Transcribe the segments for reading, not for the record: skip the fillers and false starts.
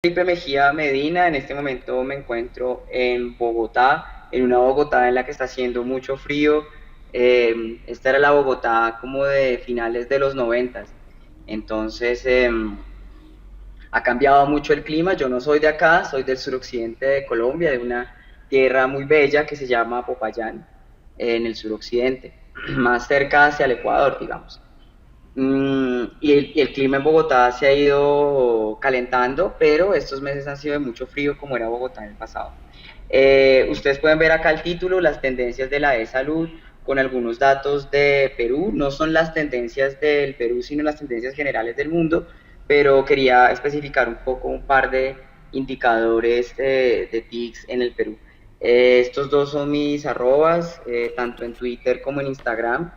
Felipe Mejía Medina, en este momento me encuentro en Bogotá, en una Bogotá en la que está haciendo mucho frío. Esta era la Bogotá como de finales de los noventas, entonces ha cambiado mucho el clima. Yo no soy de acá, soy del suroccidente de Colombia, de una tierra muy bella que se llama Popayán, en el suroccidente, más cerca hacia el Ecuador, digamos. Y el clima en Bogotá se ha ido calentando, pero estos meses han sido de mucho frío como era Bogotá en el pasado. Ustedes pueden ver acá el título, las tendencias de la e-salud, con algunos datos de Perú. No son las tendencias del Perú, sino las tendencias generales del mundo, pero quería especificar un poco un par de indicadores de TICs en el Perú. Estos dos son mis arrobas, tanto en Twitter como en Instagram.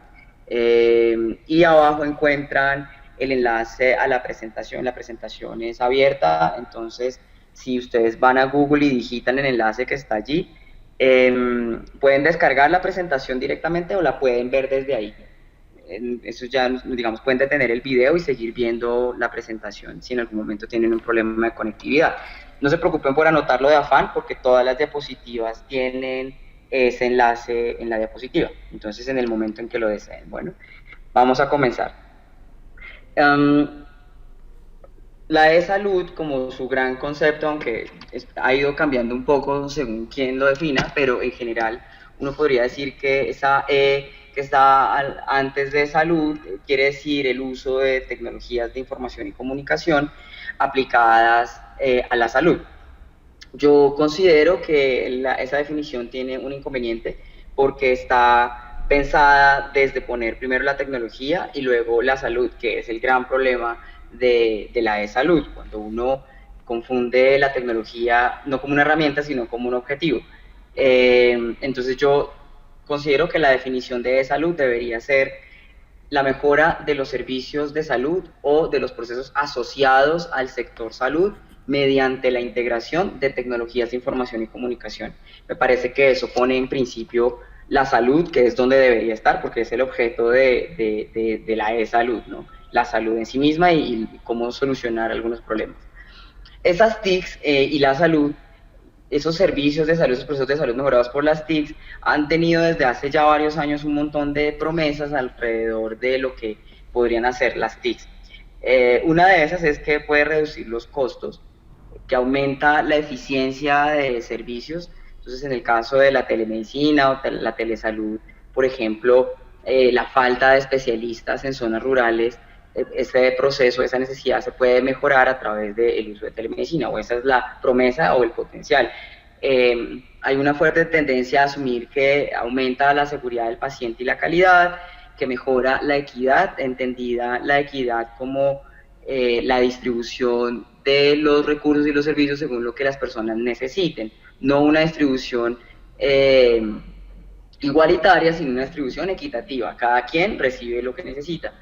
Y abajo encuentran el enlace a la presentación. La presentación es abierta, entonces si ustedes van a Google y digitan el enlace que está allí, pueden descargar la presentación directamente o la pueden ver desde ahí. Eso ya, digamos, pueden detener el video y seguir viendo la presentación si en algún momento tienen un problema de conectividad. No se preocupen por anotarlo de afán, porque todas las diapositivas tienen ese enlace en la diapositiva. Entonces, en el momento en que lo deseen. Bueno, vamos a comenzar. Um, la e-salud, como su gran concepto, aunque ha ido cambiando un poco según quien lo defina, pero en general uno podría decir que esa E que está antes de salud quiere decir el uso de tecnologías de información y comunicación aplicadas a la salud. Yo considero que esa definición tiene un inconveniente porque está pensada desde poner primero la tecnología y luego la salud, que es el gran problema de la e-salud, cuando uno confunde la tecnología no como una herramienta, sino como un objetivo. Entonces yo considero que la definición de e-salud debería ser la mejora de los servicios de salud o de los procesos asociados al sector salud mediante la integración de tecnologías de información y comunicación. Me parece que eso pone en principio la salud, que es donde debería estar, porque es el objeto de la e-salud, ¿no? La salud en sí misma y cómo solucionar algunos problemas. Esas TICs y la salud, esos servicios de salud, esos procesos de salud mejorados por las TICs, han tenido desde hace ya varios años un montón de promesas alrededor de lo que podrían hacer las TICs. Una de esas es que puede reducir los costos, que aumenta la eficiencia de servicios. Entonces, en el caso de la telemedicina o la telesalud, por ejemplo, la falta de especialistas en zonas rurales, ese proceso, esa necesidad se puede mejorar a través del uso de telemedicina, o esa es la promesa o el potencial. Hay una fuerte tendencia a asumir que aumenta la seguridad del paciente y la calidad, que mejora la equidad, entendida la equidad como la distribución de los recursos y los servicios según lo que las personas necesiten, no una distribución igualitaria, sino una distribución equitativa. Cada quien recibe lo que necesita.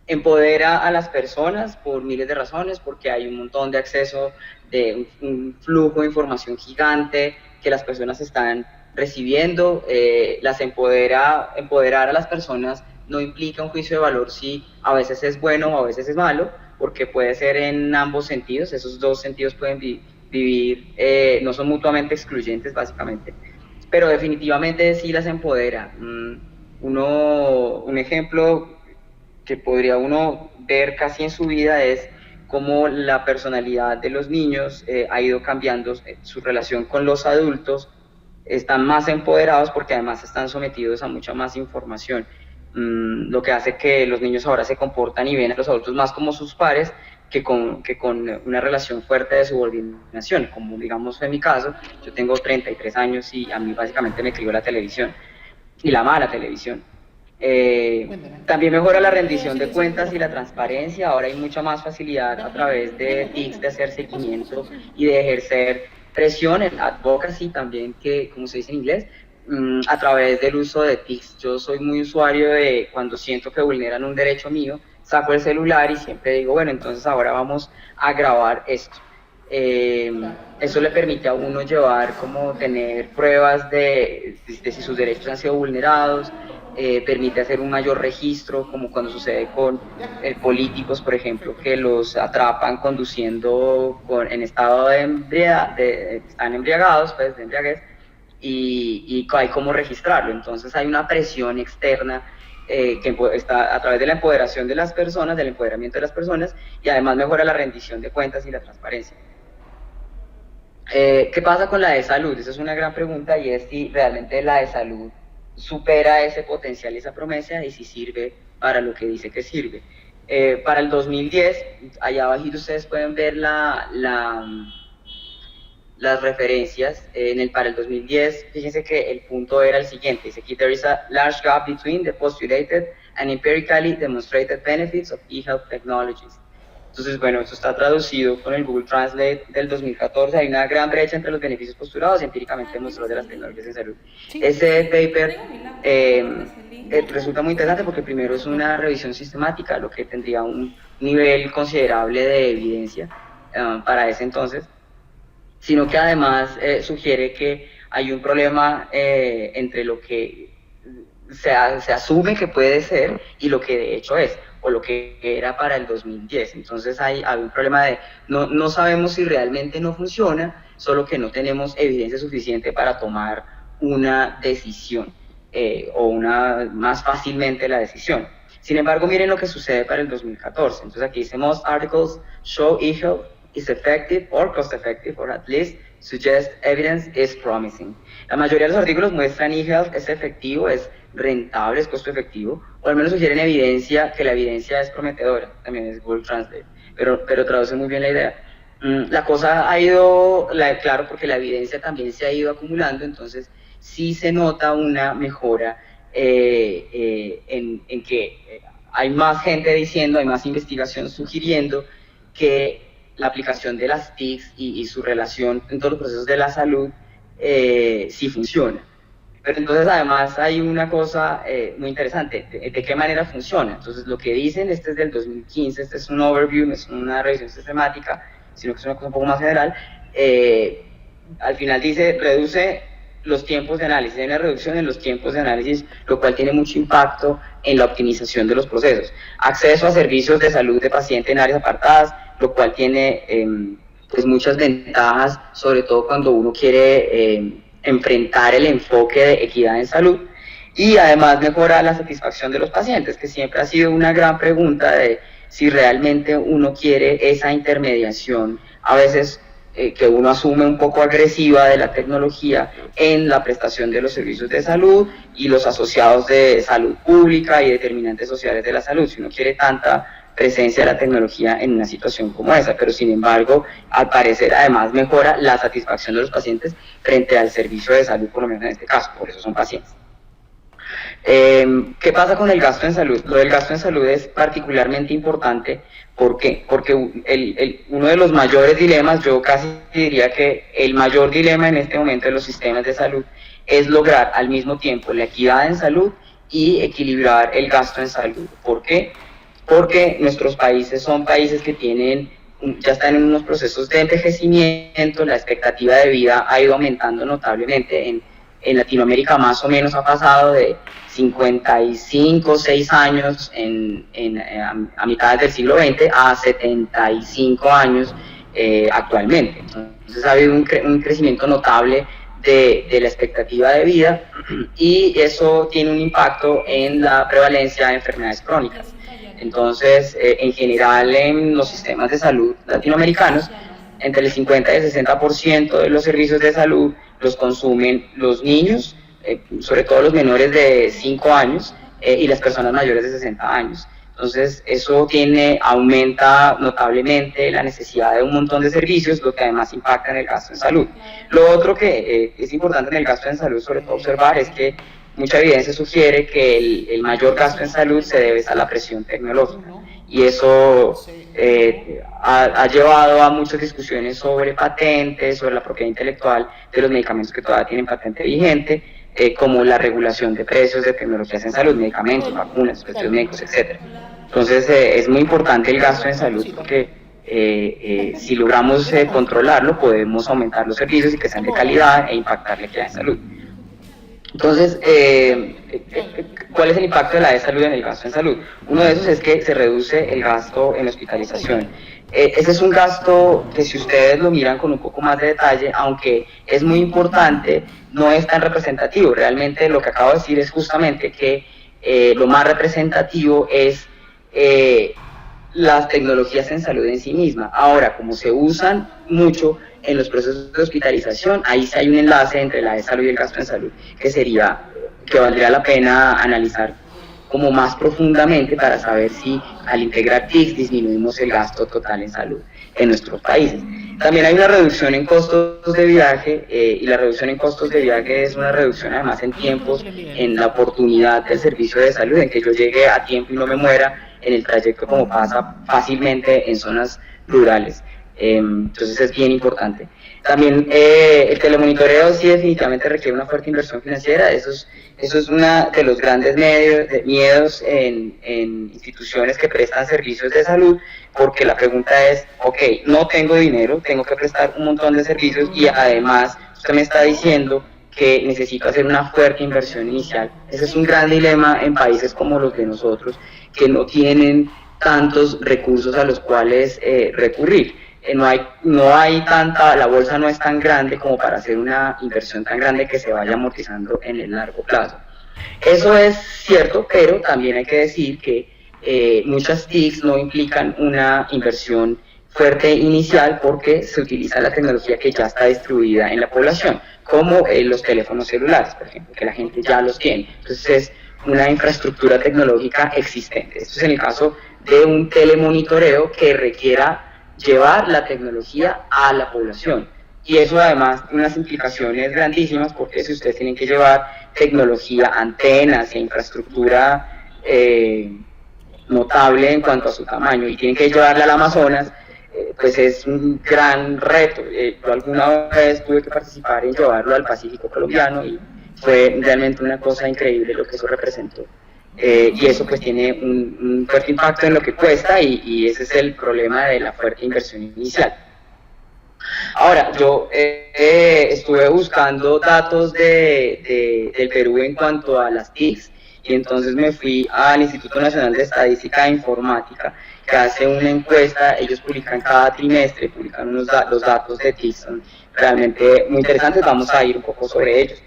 Empodera a las personas por miles de razones, porque hay un montón de acceso de un flujo de información gigante que las personas están recibiendo, las empoderar a las personas no implica un juicio de valor si a veces es bueno o a veces es malo, porque puede ser en ambos sentidos. Esos dos sentidos pueden vivir, no son mutuamente excluyentes básicamente, pero definitivamente sí las empodera. Un ejemplo que podría uno ver casi en su vida es cómo la personalidad de los niños ha ido cambiando, su relación con los adultos, están más empoderados porque además están sometidos a mucha más información, lo que hace que los niños ahora se comportan y ven a los adultos más como sus pares que con una relación fuerte de subordinación, como digamos en mi caso. Yo tengo 33 años y a mí básicamente me crió la televisión y la mala televisión. También mejora la rendición de cuentas y la transparencia. Ahora hay mucha más facilidad a través de TICs de hacer seguimiento y de ejercer presión en advocacy también, que como se dice en inglés, a través del uso de TICs. Yo soy muy usuario de cuando siento que vulneran un derecho mío, saco el celular y siempre digo, bueno, entonces ahora vamos a grabar esto. Eh, Eso le permite a uno llevar, como tener pruebas de si sus derechos han sido vulnerados, permite hacer un mayor registro, como cuando sucede con políticos, por ejemplo, que los atrapan conduciendo en estado están embriagados, pues de embriaguez, y hay cómo registrarlo. Entonces hay una presión externa que está a través de la empoderación de las personas, del empoderamiento de las personas, y además mejora la rendición de cuentas y la transparencia. ¿Qué pasa con la de salud? Esa es una gran pregunta, y es si realmente la de salud supera ese potencial y esa promesa, y si sirve para lo que dice que sirve. Para el 2010, allá abajo ustedes pueden ver las referencias. Para el 2010, fíjense que el punto era el siguiente: dice que there is a large gap between the postulated and empirically demonstrated benefits of e-health technologies. Entonces, bueno, esto está traducido con el Google Translate del 2014. Hay una gran brecha entre los beneficios postulados y empíricamente demostrados de las tecnologías de salud. Ese paper resulta muy interesante porque primero es una revisión sistemática, lo que tendría un nivel considerable de evidencia para ese entonces, sino que además sugiere que hay un problema entre lo que se asume que puede ser y lo que de hecho es, o lo que era para el 2010. Entonces hay un problema de no sabemos si realmente no funciona, solo que no tenemos evidencia suficiente para tomar una decisión o más fácilmente la decisión. Sin embargo, miren lo que sucede para el 2014. Entonces aquí dice: most articles show e-health is effective or cost effective, or at least suggest evidence is promising. La mayoría de los artículos muestran e-health es efectivo, es rentable, es costo efectivo, o al menos sugieren evidencia, que la evidencia es prometedora. También es Google Translate, pero traduce muy bien la idea. La cosa ha ido, claro, porque la evidencia también se ha ido acumulando, entonces sí se nota una mejora en que hay más gente diciendo, hay más investigación sugiriendo que la aplicación de las TICs y su relación en todos los procesos de la salud sí funciona. Pero entonces además hay una cosa muy interesante: de qué manera funciona. Entonces lo que dicen, este es del 2015, este es un overview, no es una revisión sistemática, sino que es una cosa un poco más general. Al final dice: reduce los tiempos de análisis, hay una reducción en los tiempos de análisis, lo cual tiene mucho impacto en la optimización de los procesos. Acceso a servicios de salud de paciente en áreas apartadas, lo cual tiene pues muchas ventajas, sobre todo cuando uno quiere enfrentar el enfoque de equidad en salud. Y además mejora la satisfacción de los pacientes, que siempre ha sido una gran pregunta de si realmente uno quiere esa intermediación, a veces que uno asume un poco agresiva, de la tecnología en la prestación de los servicios de salud y los asociados de salud pública y determinantes sociales de la salud, si uno quiere tanta presencia de la tecnología en una situación como esa. Pero sin embargo, al parecer además mejora la satisfacción de los pacientes frente al servicio de salud, por lo menos en este caso, por eso son pacientes. ¿Qué pasa con el gasto en salud? Lo del gasto en salud es particularmente importante. ¿Por qué? Porque uno de los mayores dilemas, yo casi diría que el mayor dilema en este momento de los sistemas de salud, es lograr al mismo tiempo la equidad en salud y equilibrar el gasto en salud. ¿Por qué? Porque nuestros países son países que ya están en unos procesos de envejecimiento, la expectativa de vida ha ido aumentando notablemente. En Latinoamérica más o menos ha pasado de 55, 6 años a mitad del siglo XX a 75 años actualmente. Entonces ha habido un crecimiento notable de la expectativa de vida, y eso tiene un impacto en la prevalencia de enfermedades crónicas. Entonces, en general, en los sistemas de salud latinoamericanos, entre el 50 y el 60% de los servicios de salud los consumen los niños, sobre todo los menores de 5 años, y las personas mayores de 60 años. Entonces, eso aumenta notablemente la necesidad de un montón de servicios, lo que además impacta en el gasto en salud. Lo otro que es importante en el gasto en salud, sobre todo observar, es que mucha evidencia sugiere que el mayor gasto en salud se debe a la presión tecnológica, y eso ha llevado a muchas discusiones sobre patentes, sobre la propiedad intelectual de los medicamentos que todavía tienen patente vigente, como la regulación de precios de tecnologías en salud, medicamentos, vacunas, dispositivos médicos, etc. Entonces es muy importante el gasto en salud, porque si logramos controlarlo, podemos aumentar los servicios y que sean de calidad e impactar la equidad en salud. Entonces, ¿cuál es el impacto de la e-salud en el gasto en salud? Uno de esos es que se reduce el gasto en hospitalización. Ese es un gasto que, si ustedes lo miran con un poco más de detalle, aunque es muy importante, no es tan representativo. Realmente lo que acabo de decir es justamente que lo más representativo es las tecnologías en salud en sí misma. Ahora, como se usan mucho en los procesos de hospitalización, ahí sí hay un enlace entre la e-salud y el gasto en salud, que valdría la pena analizar como más profundamente para saber si al integrar TICs disminuimos el gasto total en salud en nuestros países. También hay una reducción en costos de viaje, y la reducción en costos de viaje es una reducción además en tiempos, en la oportunidad del servicio de salud, en que yo llegue a tiempo y no me muera en el trayecto, como pasa fácilmente en zonas rurales. Entonces es bien importante. También el telemonitoreo sí definitivamente requiere una fuerte inversión financiera. Eso es uno de los grandes miedos en instituciones que prestan servicios de salud, porque la pregunta es, ok, no tengo dinero, tengo que prestar un montón de servicios y además usted me está diciendo que necesito hacer una fuerte inversión inicial. Ese es un gran dilema en países como los de nosotros, que no tienen tantos recursos a los cuales recurrir. La bolsa no es tan grande como para hacer una inversión tan grande que se vaya amortizando en el largo plazo. Eso es cierto, pero también hay que decir que muchas TICs no implican una inversión fuerte inicial, porque se utiliza la tecnología que ya está distribuida en la población, como los teléfonos celulares, por ejemplo, que la gente ya los tiene. Entonces es una infraestructura tecnológica existente. Esto es en el caso de un telemonitoreo que requiera llevar la tecnología a la población. Y eso además tiene unas implicaciones grandísimas, porque si ustedes tienen que llevar tecnología, antenas e infraestructura notable en cuanto a su tamaño, y tienen que llevarla al Amazonas, pues es un gran reto. Yo alguna vez tuve que participar en llevarlo al Pacífico colombiano y fue realmente una cosa increíble lo que eso representó. Y eso pues tiene un fuerte impacto en lo que cuesta, y ese es el problema de la fuerte inversión inicial. Ahora, yo estuve buscando datos del Perú en cuanto a las TICs, y entonces me fui al Instituto Nacional de Estadística e Informática, que hace una encuesta. Ellos publican cada trimestre, publican los datos de TICs, son realmente muy interesantes. Vamos a ir un poco sobre ellos.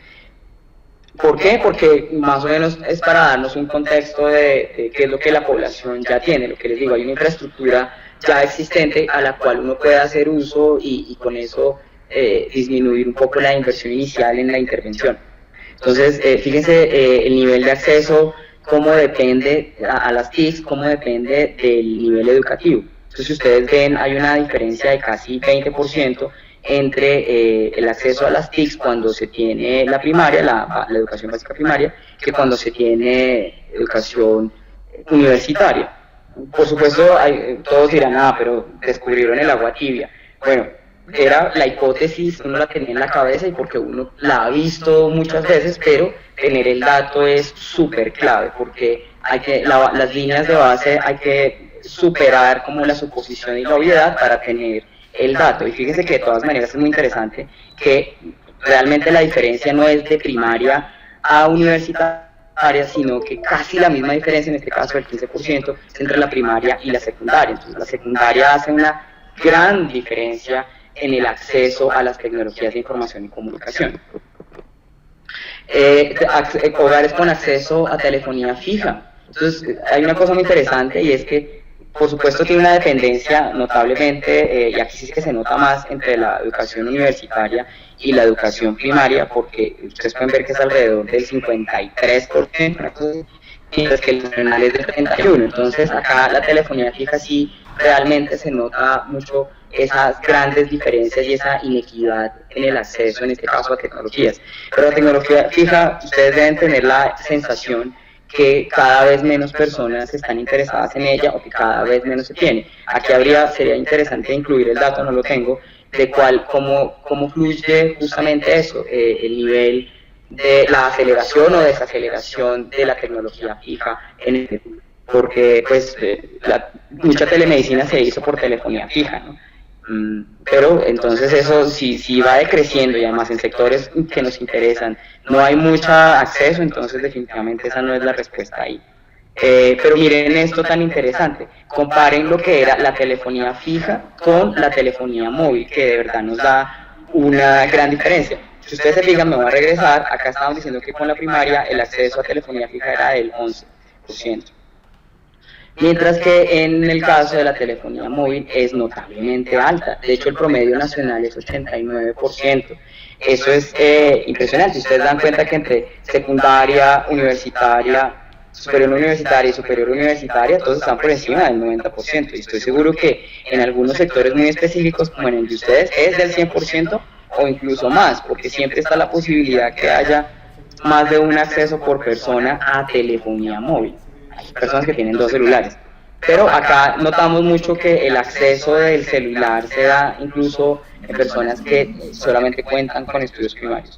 ¿Por qué? Porque más o menos es para darnos un contexto de qué es lo que la población ya tiene. Lo que les digo, hay una infraestructura ya existente a la cual uno puede hacer uso, y con eso disminuir un poco la inversión inicial en la intervención. Entonces, fíjense el nivel de acceso, cómo depende a las TICs, cómo depende del nivel educativo. Entonces, si ustedes ven, hay una diferencia de casi 20% entre el acceso a las TICs cuando se tiene la primaria, la educación básica primaria, que cuando se tiene educación universitaria. Por supuesto, todos dirán, pero descubrieron el agua tibia. Bueno, era la hipótesis, uno la tenía en la cabeza y porque uno la ha visto muchas veces, pero tener el dato es súper clave, porque las líneas de base hay que superar como la suposición y la obviedad para tener el dato. Y fíjense que de todas maneras es muy interesante que realmente la diferencia no es de primaria a universitaria, sino que casi la misma diferencia, en este caso el 15%, es entre la primaria y la secundaria. Entonces la secundaria hace una gran diferencia en el acceso a las tecnologías de información y comunicación. Hogares con acceso a telefonía fija. Entonces hay una cosa muy interesante, y es que por supuesto tiene una dependencia notablemente, y aquí sí que se nota más, entre la educación universitaria y la educación primaria, porque ustedes pueden ver que es alrededor del 53%, mientras que el nacional es del 31%. Entonces acá la telefonía fija sí realmente se nota mucho esas grandes diferencias y esa inequidad en el acceso, en este caso a tecnologías. Pero la tecnología fija, ustedes deben tener la sensación que cada vez menos personas están interesadas en ella, o que cada vez menos se tiene. Aquí sería interesante incluir el dato, no lo tengo, de cómo fluye justamente eso, el nivel de la aceleración o desaceleración de la tecnología fija en el Perú. porque pues mucha telemedicina se hizo por telefonía fija, ¿no? Pero entonces eso si va decreciendo y además en sectores que nos interesan no hay mucho acceso, entonces definitivamente esa no es la respuesta ahí. Pero miren esto tan interesante, comparen lo que era la telefonía fija con la telefonía móvil, que de verdad nos da una gran diferencia. Si ustedes se fijan, me voy a regresar, acá estábamos diciendo que con la primaria el acceso a telefonía fija era del 11%. Mientras que en el caso de la telefonía móvil es notablemente alta. De hecho, el promedio nacional es 89%. Eso es impresionante. Ustedes dan cuenta que entre secundaria, universitaria, superior universitaria, todos están por encima del 90%. Y estoy seguro que en algunos sectores muy específicos, como en el de ustedes, es del 100% o incluso más, porque siempre está la posibilidad que haya más de un acceso por persona a telefonía móvil. Hay personas que tienen dos celulares. Pero acá notamos mucho que el acceso del celular se da incluso en personas que solamente cuentan con estudios primarios.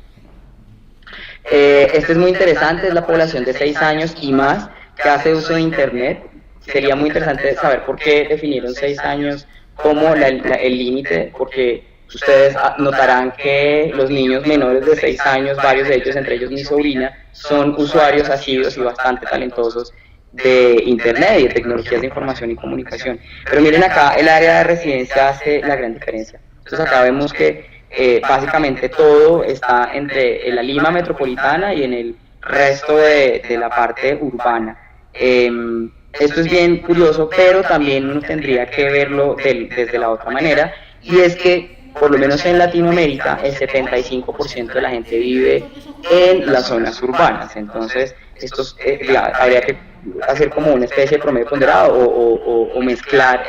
Este es muy interesante, es la población de 6 años y más que hace uso de Internet. Sería muy interesante saber por qué definieron 6 años como el límite, porque ustedes notarán que los niños menores de 6 años, varios de ellos, entre ellos mi sobrina, son usuarios asiduos y bastante talentosos de Internet y de tecnologías de información y comunicación. Pero miren acá, el área de residencia hace la gran diferencia. Entonces acá vemos que básicamente todo está entre la Lima metropolitana y en el resto de la parte urbana. Esto es bien curioso, pero también uno tendría que verlo desde la otra manera, y es que por lo menos en Latinoamérica el 75% de la gente vive en las zonas urbanas. Entonces habría que hacer como una especie de promedio ponderado o mezclar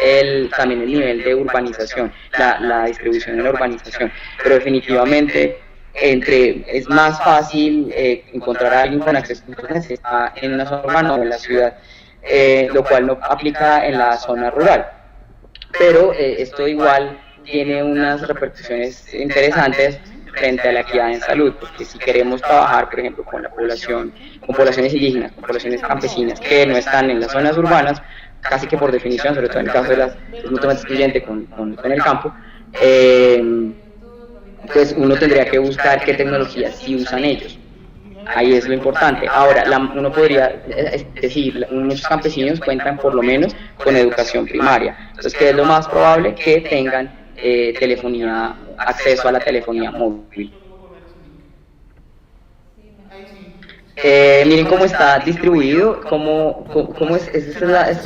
también el nivel de urbanización, la distribución de la urbanización. Pero definitivamente es más fácil encontrar a alguien con acceso a internet si está en una zona urbana o en la ciudad, lo cual no aplica en la zona rural. Pero esto igual tiene unas repercusiones interesantes frente a la equidad en salud, porque si queremos trabajar, por ejemplo, con poblaciones indígenas, con poblaciones campesinas que no están en las zonas urbanas, casi que por definición, sobre todo en el caso de las mutuamente excluyente con el campo, pues uno tendría que buscar qué tecnologías sí usan ellos. Ahí es lo importante. Ahora, uno podría decir, muchos campesinos cuentan por lo menos con educación primaria. Entonces, ¿qué es lo más probable? Que tengan acceso a la telefonía móvil. Miren cómo está distribuido, esto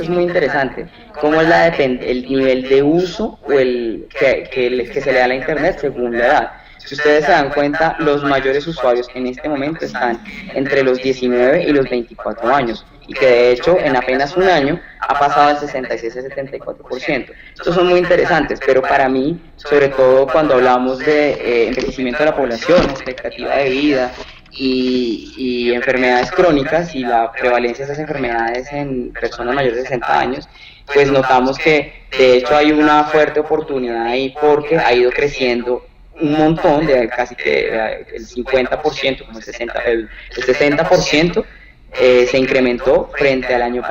es muy interesante, cómo es el nivel de uso o que se le da a la internet según la edad. Si ustedes se dan cuenta, los mayores usuarios en este momento están entre los 19 y los 24 años, y que de hecho en apenas un año ha pasado del 66 al 74%. Estos son muy interesantes, pero para mí, sobre todo cuando hablamos de envejecimiento de la población, expectativa de vida y enfermedades crónicas y la prevalencia de esas enfermedades en personas mayores de 60 años, pues notamos que de hecho hay una fuerte oportunidad ahí porque ha ido creciendo un montón, de casi que el 50%, como el 60%, se incrementó frente al año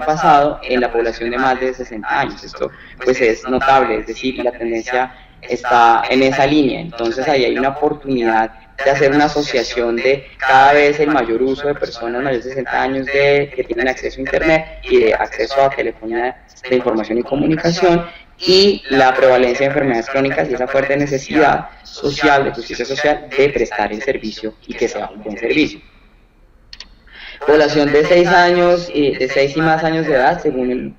pasado en la población de más de 60 años. Esto pues es notable, es decir, la tendencia está en esa línea. Entonces ahí hay una oportunidad de hacer una asociación de cada vez el mayor uso de personas mayores de 60 años que tienen acceso a internet y de acceso a telefonía de información y comunicación, y la prevalencia de enfermedades crónicas y esa fuerte necesidad social, de justicia social, de prestar el servicio y que sea un buen servicio. Población de 6 años, de 6 y más años de edad según el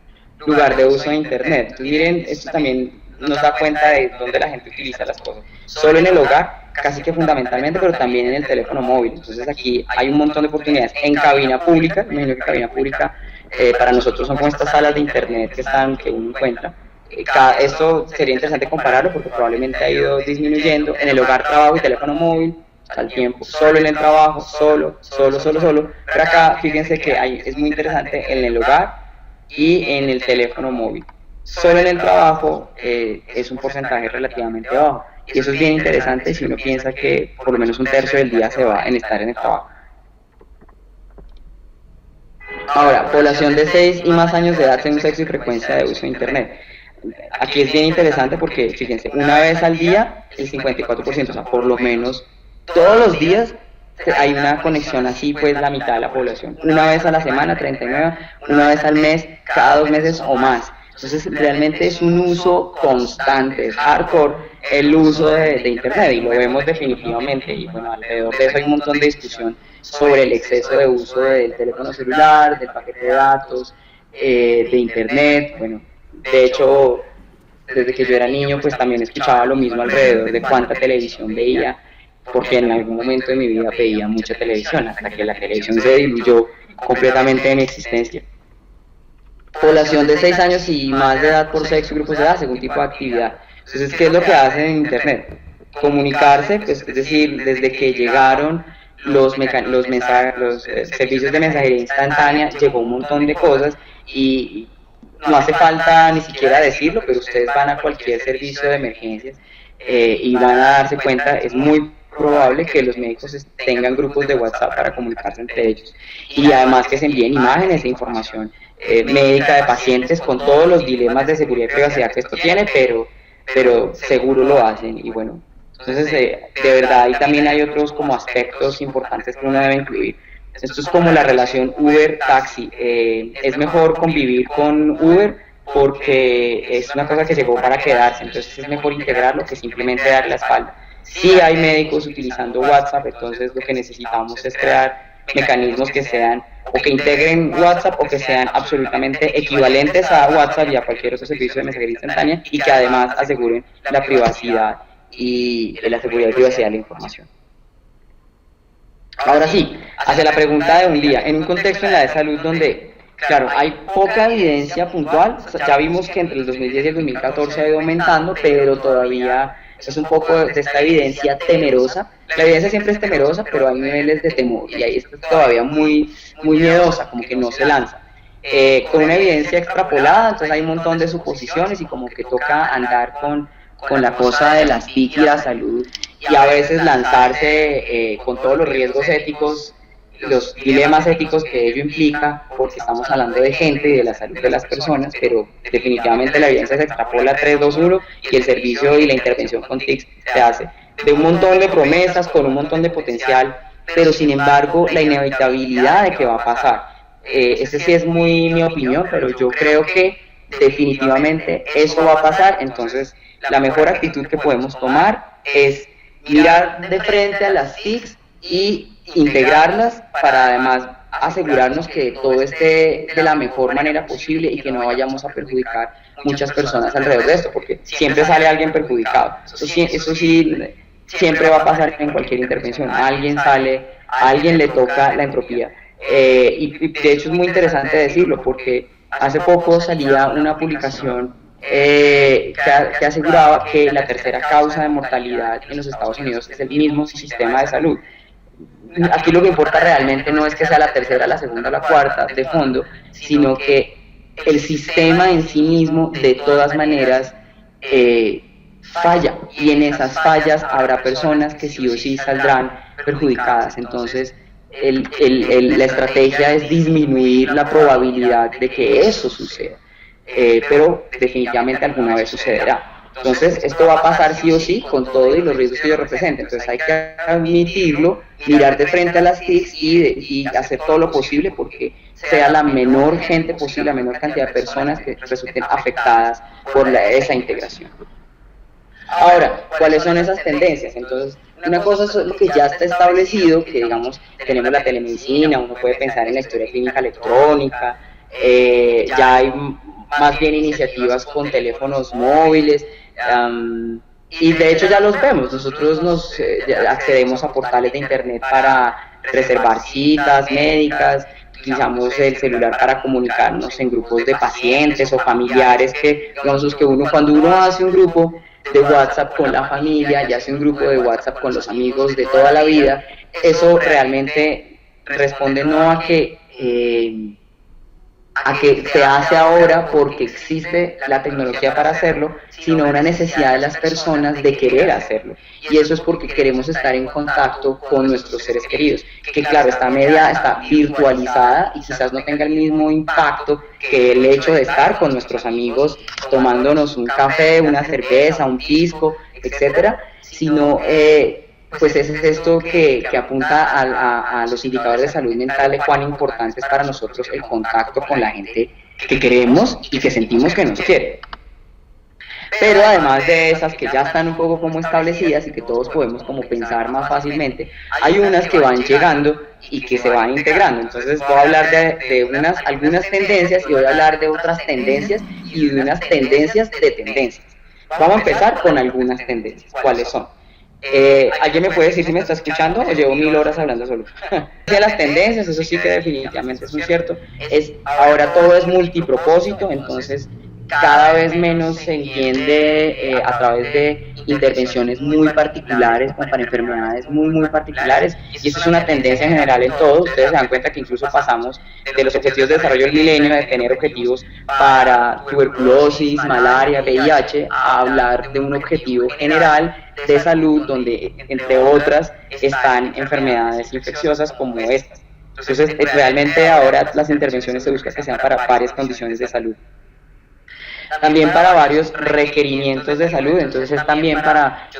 lugar de uso de internet. Entonces miren, esto también nos da cuenta de dónde la gente utiliza las cosas. Solo en el hogar, casi que fundamentalmente, pero también en el teléfono móvil. Entonces aquí hay un montón de oportunidades. En cabina pública, me imagino que cabina pública para nosotros son como estas salas de internet que uno encuentra. Esto sería interesante compararlo porque probablemente ha ido disminuyendo. En el hogar, trabajo y teléfono móvil al tiempo, solo en el trabajo, solo. Pero acá fíjense que es muy interesante en el hogar y en el teléfono móvil. Solo en el trabajo es un porcentaje relativamente bajo, y eso es bien interesante si uno piensa que por lo menos un tercio del día se va en estar en el trabajo. Ahora, población de 6 y más años de edad según sexo y frecuencia de uso de Internet. Aquí es bien interesante porque, fíjense, una vez al día, el 54%, o sea, por lo menos todos los días hay una conexión así, pues la mitad de la población. Una vez a la semana, 39, una vez al mes, cada 2 meses o más. Entonces, realmente es un uso constante, es hardcore el uso de Internet y lo vemos definitivamente. Y bueno, alrededor de eso hay un montón de discusión sobre el exceso de uso del teléfono celular, del paquete de datos, de Internet. Bueno, de hecho, desde que yo era niño, pues también escuchaba lo mismo alrededor de cuánta televisión veía, porque en algún momento de mi vida veía mucha televisión, hasta que la televisión se diluyó completamente en mi existencia. Población de 6 años y más de edad por sexo y grupos de edad, según tipo de actividad. Entonces, ¿qué es lo que hacen en Internet? Comunicarse, pues, es decir, desde que llegaron los servicios de mensajería instantánea, llegó un montón de cosas y no hace falta ni siquiera decirlo, pero ustedes van a cualquier servicio de emergencias y van a darse cuenta, es muy probable que los médicos tengan grupos de WhatsApp para comunicarse entre ellos y además que se envíen imágenes e información médica de pacientes con todos los dilemas de seguridad y privacidad que esto tiene, pero seguro lo hacen y bueno, entonces de verdad ahí también hay otros como aspectos importantes que uno debe incluir. Esto es como la relación Uber-taxi. Es mejor convivir con Uber porque es una cosa que llegó para quedarse, entonces es mejor integrarlo que simplemente dar la espalda. Sí hay médicos utilizando WhatsApp, entonces lo que necesitamos es crear mecanismos que sean o que integren WhatsApp o que sean absolutamente equivalentes a WhatsApp y a cualquier otro servicio de mensajería instantánea y que además aseguren la privacidad y la seguridad y privacidad de la información. Ahora sí, hacia la pregunta de un día, en un contexto en la de salud donde, claro, hay poca evidencia puntual, ya vimos que entre el 2010 y el 2014 ha ido aumentando, pero todavía es un poco de esta evidencia temerosa. La evidencia siempre es temerosa, pero hay niveles de temor y ahí está todavía muy miedosa, como que no se lanza. Con una evidencia extrapolada, entonces hay un montón de suposiciones y como que toca andar con la cosa de las TIC y la salud y a veces lanzarse con todos los riesgos éticos, los dilemas éticos que ello implica, porque estamos hablando de gente y de la salud de las personas, pero definitivamente la evidencia se extrapola a 3, 2, 1 y el servicio y la intervención con TIC se hace de un montón de promesas, con un montón de potencial, pero sin embargo la inevitabilidad de que va a pasar. Ese sí es muy mi opinión, pero yo creo que definitivamente eso va a pasar, entonces la mejor actitud que podemos tomar es mirar de frente a las TICs y integrarlas para además asegurarnos que todo esté de la mejor manera posible y que no vayamos a perjudicar muchas personas alrededor de esto, porque siempre sale alguien perjudicado. Eso sí siempre va a pasar en cualquier intervención. A alguien le toca la entropía. Y de hecho es muy interesante decirlo, porque hace poco salía una publicación que aseguraba que la tercera causa de mortalidad en los Estados Unidos es el mismo sistema de salud. Aquí lo que importa realmente no es que sea la tercera, la segunda o la cuarta de fondo, sino que el sistema en sí mismo de todas maneras falla y en esas fallas habrá personas que sí o sí saldrán perjudicadas. Entonces la estrategia es disminuir la probabilidad de que eso suceda. Pero definitivamente alguna vez sucederá. Entonces, esto va a pasar sí o sí con todo y los riesgos que ello representa. Entonces, hay que admitirlo, mirar de frente a las TICs y hacer todo lo posible porque sea la menor gente posible, la menor cantidad de personas que resulten afectadas por esa integración. Ahora, ¿cuáles son esas tendencias? Entonces, una cosa es lo que ya está establecido, que digamos, tenemos la telemedicina, uno puede pensar en la historia clínica electrónica, ya hay más bien iniciativas con teléfonos móviles, y de hecho ya los vemos, nosotros accedemos a portales de internet para reservar citas médicas, utilizamos el celular para comunicarnos en grupos de pacientes o familiares que, digamos, que cuando uno hace un grupo de WhatsApp con la familia y hace un grupo de WhatsApp con los amigos de toda la vida, eso realmente responde no a que a que se hace ahora porque existe la tecnología para hacerlo, sino una necesidad de las personas de querer hacerlo. Y eso es porque queremos estar en contacto con nuestros seres queridos, que claro, esta media está virtualizada y quizás no tenga el mismo impacto que el hecho de estar con nuestros amigos tomándonos un café, una cerveza, un pisco, etcétera, sino pues es esto que apunta a los indicadores de salud mental de cuán importante es para nosotros el contacto con la gente que queremos y que sentimos que nos quiere. Pero además de esas que ya están un poco como establecidas y que todos podemos como pensar más fácilmente, hay unas que van llegando y que se van integrando. Entonces voy a hablar de algunas tendencias y voy a hablar de otras tendencias y de unas tendencias de tendencias. Vamos a empezar con algunas tendencias. ¿Cuáles son? ¿Alguien me puede decir si me está escuchando o llevo 1000 horas hablando solo? De las tendencias, eso sí que definitivamente es un cierto. Ahora todo es multipropósito, entonces cada vez menos se entiende a través de intervenciones muy particulares, como para enfermedades muy particulares, y eso es una tendencia general en todo. Ustedes se dan cuenta que incluso pasamos de los objetivos de desarrollo del milenio, de tener objetivos para tuberculosis, malaria, VIH, a hablar de un objetivo general de salud, donde entre otras están enfermedades infecciosas como estas. Entonces, realmente ahora las intervenciones se buscan que sean para varias condiciones de salud. También para varios requerimientos de salud, entonces también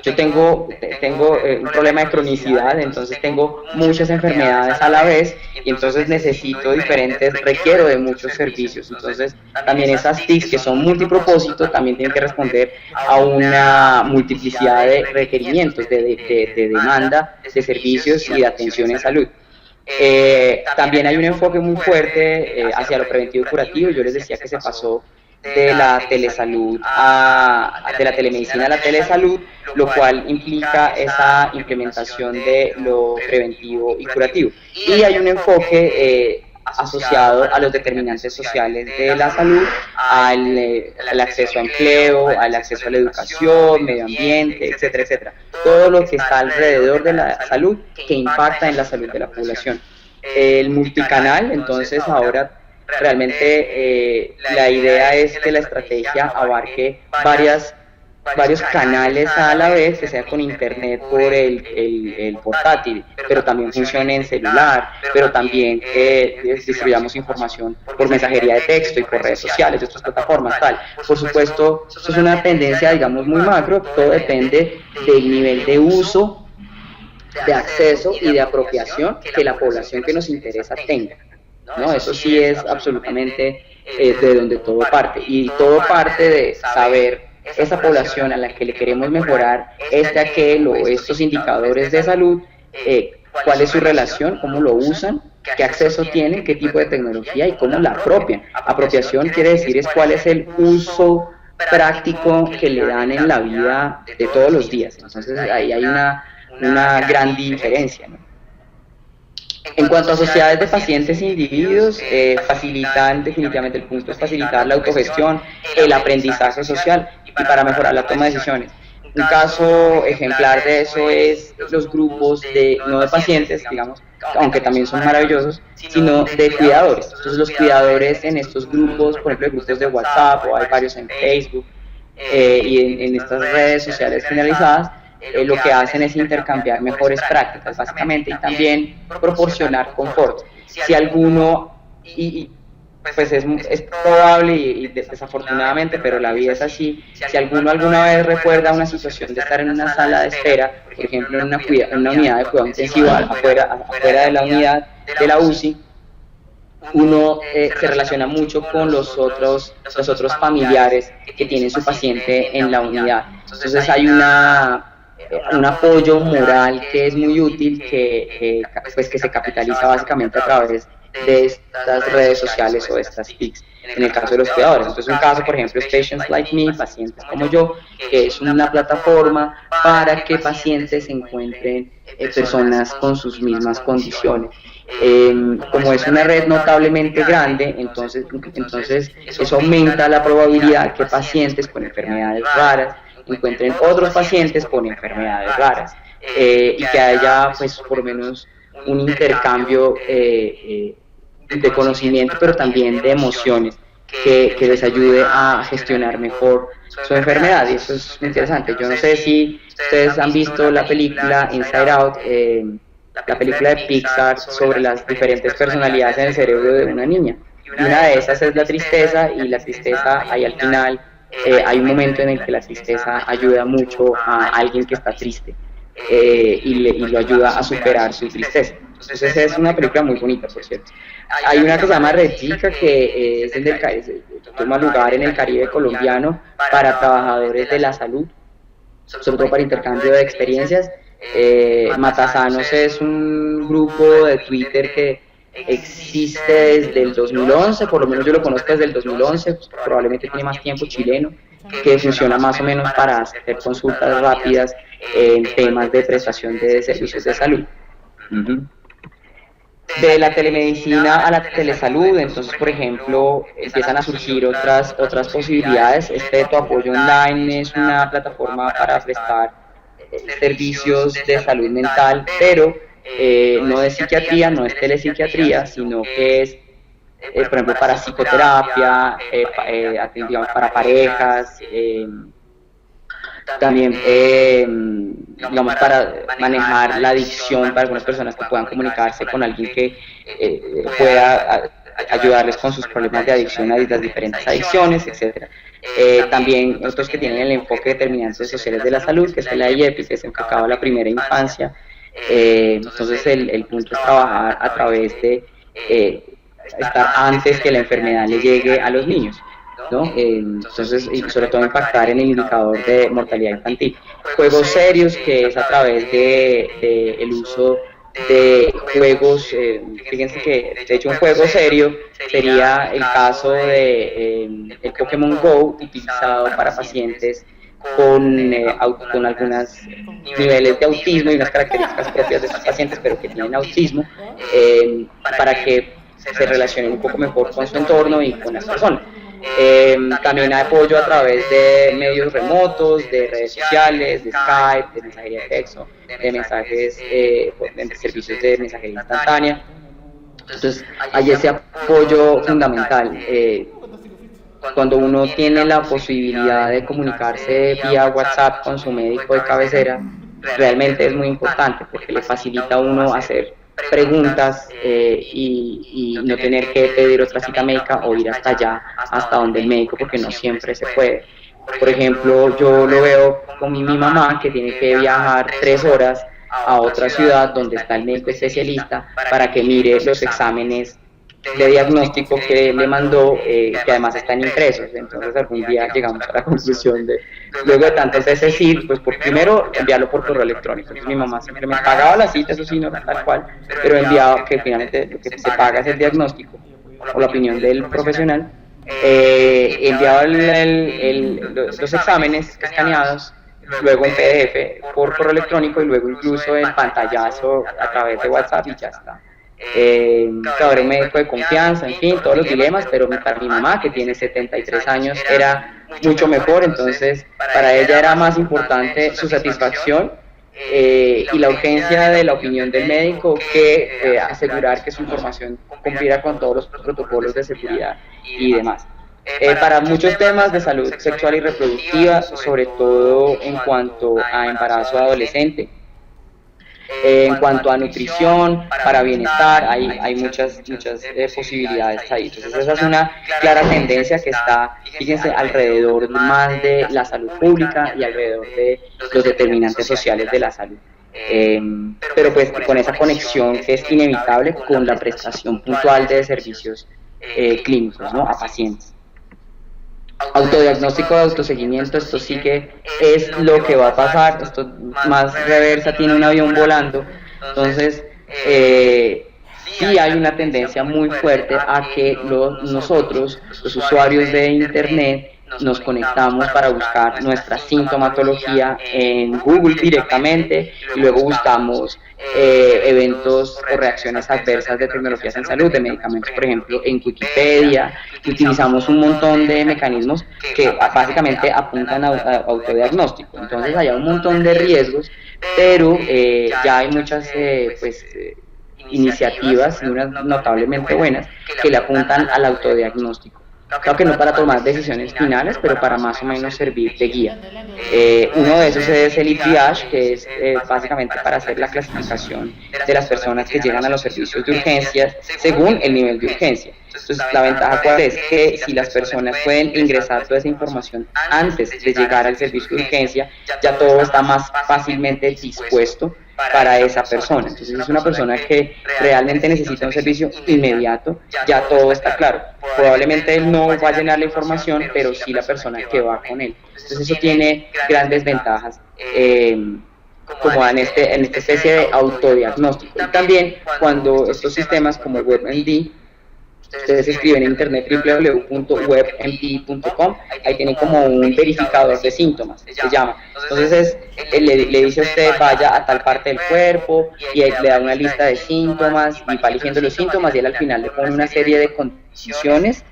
yo tengo un problema de cronicidad, entonces tengo muchas enfermedades a la vez y entonces requiero de muchos servicios, entonces también esas TICs que son multipropósito también tienen que responder a una multiplicidad de requerimientos, de demanda de servicios y de atención en salud. También hay un enfoque muy fuerte hacia lo preventivo y curativo. Yo les decía que se pasó de la telesalud de la telemedicina a la telesalud, lo cual implica esa implementación de lo preventivo y curativo. Y hay un enfoque asociado a los determinantes sociales de la salud, al acceso a empleo, al acceso a la educación, medio ambiente, etcétera, etcétera. Todo lo que está alrededor de la salud que impacta en la salud de la población. El multicanal, entonces ahora realmente la idea es que la estrategia abarque varios canales a la vez, que sea con internet por el portátil, pero también funcione en celular, pero también distribuyamos información por mensajería de texto y por redes sociales, de otras plataformas, tal. Por supuesto, esto es una tendencia, digamos, muy macro, todo depende del nivel de uso, de acceso y de apropiación que la población que nos interesa tenga. ¿No? Eso sí es absolutamente de donde todo parte, y todo parte de saber esa población a la que le queremos mejorar aquel o estos indicadores de salud, cuál es su relación, cómo lo usan, qué acceso tienen, qué tipo de tecnología y cómo la apropian. Apropiación quiere decir es cuál es el uso práctico que le dan en la vida de todos los días. Entonces ahí hay una gran diferencia, ¿no? En cuanto a sociedades de pacientes e individuos, facilitan definitivamente, el punto es facilitar la autogestión, el aprendizaje social y para mejorar la toma de decisiones. Un caso ejemplar de eso es los grupos no de pacientes, digamos, aunque también son maravillosos, sino de cuidadores. Entonces los cuidadores en estos grupos, por ejemplo, grupos de WhatsApp, o hay varios en Facebook y en estas redes sociales generalizadas, lo que hacen es intercambiar mejores prácticas, básicamente, y también proporcionar confort. Si alguno, pues es probable y desafortunadamente, pero la vida es así, si alguno alguna vez recuerda una situación de estar en una sala de espera, por ejemplo en una unidad de cuidado intensivo afuera de la unidad de la UCI, uno se relaciona mucho con los otros familiares que tienen su paciente en la unidad. Entonces hay un apoyo moral que es muy útil, que se capitaliza básicamente a través de estas redes sociales o de estas TICs, en el caso de los cuidadores. Entonces un caso, por ejemplo, es Patients Like Me, pacientes como yo, que es una plataforma para que pacientes encuentren personas con sus mismas condiciones. Como es una red notablemente grande, entonces eso aumenta la probabilidad que pacientes con enfermedades raras encuentren otros pacientes con enfermedades raras, y que haya pues por lo menos un intercambio de conocimiento, pero también de emociones, que les ayude a gestionar mejor su enfermedad. Y eso es muy interesante. Yo no sé si ustedes han visto la película Inside Out, la película de Pixar sobre las diferentes personalidades en el cerebro de una niña. Y una de esas es la tristeza, y la tristeza ahí al final hay un momento en el que la tristeza ayuda mucho a alguien que está triste, y lo ayuda a superar su tristeza. Entonces es una película muy bonita, por cierto. Hay una que se llama Red Chica, que toma lugar en el Caribe colombiano para trabajadores de la salud, sobre todo para intercambio de experiencias. Matasanos es un grupo de Twitter que existe desde el 2011, por lo menos yo lo conozco desde el 2011, probablemente tiene más tiempo, chileno, que funciona más o menos para hacer consultas rápidas en temas de prestación de servicios de salud. De la telemedicina a la telesalud, entonces, por ejemplo, empiezan a surgir otras posibilidades. Tu apoyo online es una plataforma para prestar servicios de salud mental, pero no de psiquiatría, no es telepsiquiatría, sino que es, por ejemplo, para psicoterapia, digamos, para parejas, también, digamos, para manejar la adicción, para algunas personas que puedan comunicarse con alguien que pueda ayudarles con sus problemas de adicción a las diferentes adicciones, etcétera. También otros que tienen el enfoque de determinantes sociales de la salud, que es el IEPI, que es enfocado a la primera infancia. Entonces el punto es trabajar a través de estar antes que la enfermedad le llegue a los niños, ¿no? Entonces, y sobre todo impactar en el indicador de mortalidad infantil. Juegos serios, que es a través de el uso de juegos. Fíjense que de hecho un juego serio sería el caso de el Pokémon Go, utilizado para pacientes con algunos niveles de autismo y unas características propias de estos pacientes, pero que tienen autismo, para que se relacionen un poco mejor con su entorno y con las personas. También hay apoyo a través de medios remotos, de redes sociales, de Skype, de mensajería de texto, de mensajes, de servicios de mensajería instantánea. Entonces hay ese apoyo fundamental. Cuando uno tiene la posibilidad de comunicarse vía WhatsApp con su médico de cabecera, realmente es muy importante, porque le facilita a uno hacer preguntas, y no tener que pedir otra cita médica o ir hasta allá, hasta donde el médico, porque no siempre se puede. Por ejemplo, yo lo veo con mi mamá, que tiene que viajar 3 horas a otra ciudad donde está el médico especialista para que mire los exámenes de diagnóstico que le mandó, que además están impresos. Entonces algún día llegamos a la conclusión de, luego de tantas veces ir, pues por primero enviarlo por correo electrónico. Entonces mi mamá siempre me pagaba la cita, eso sí, no tal cual, pero enviaba, que finalmente lo que se paga es el diagnóstico o la opinión del profesional. Enviaba los exámenes escaneados, luego en PDF por correo electrónico, y luego incluso en pantallazo a través de WhatsApp, y ya está. Claro, un médico de confianza, en fin, todos los dilemas, pero para mi mamá, que tiene 73 años, era mucho mejor. Entonces para ella era más importante su satisfacción, y la urgencia de la opinión del médico, que asegurar que su información cumpliera con todos los protocolos de seguridad y demás. Para muchos temas de salud sexual y reproductiva, sobre todo en cuanto a embarazo adolescente, en cuanto a nutrición, para bienestar, hay muchas posibilidades ahí. Entonces esa es una clara tendencia que está, fíjense, alrededor más de la salud pública y alrededor de los determinantes sociales de la salud. Pero pues con esa conexión que es inevitable con la prestación puntual de servicios clínicos, ¿no?, a pacientes. Autodiagnóstico de autoseguimiento, esto sí que es lo que va a pasar. Esto más reversa, tiene un avión volando. Entonces sí hay una tendencia muy fuerte a que nosotros, los usuarios de internet, nos conectamos para buscar nuestra sintomatología en Google directamente, y luego buscamos eventos o reacciones adversas de tecnologías en salud, de medicamentos, por ejemplo, en Wikipedia. Utilizamos un montón de mecanismos que básicamente apuntan a autodiagnóstico. Entonces hay un montón de riesgos, pero ya hay muchas iniciativas y unas notablemente buenas que le apuntan al autodiagnóstico. Claro que no para tomar decisiones finales, pero para más o menos servir de guía. Uno de esos es el triage, que es básicamente para hacer la clasificación de las personas que llegan a los servicios de urgencias según el nivel de urgencia. Entonces, la ventaja cuál es que si las personas pueden ingresar toda esa información antes de llegar al servicio de urgencia, ya todo está más fácilmente dispuesto para esa persona. Entonces, si es una persona que realmente necesita un servicio inmediato, ya todo está claro. Probablemente él no va a llenar la información, pero sí la persona que va con él. Entonces, eso tiene grandes ventajas, como en esta especie de autodiagnóstico. Y también cuando estos sistemas como WebMD, ustedes escriben en internet www.webmd.com, ahí tienen como un verificador de síntomas, se llama. Entonces le dice a usted vaya a tal parte del cuerpo y ahí le da una lista de síntomas y va eligiendo los síntomas y él al final le pone una serie de condiciones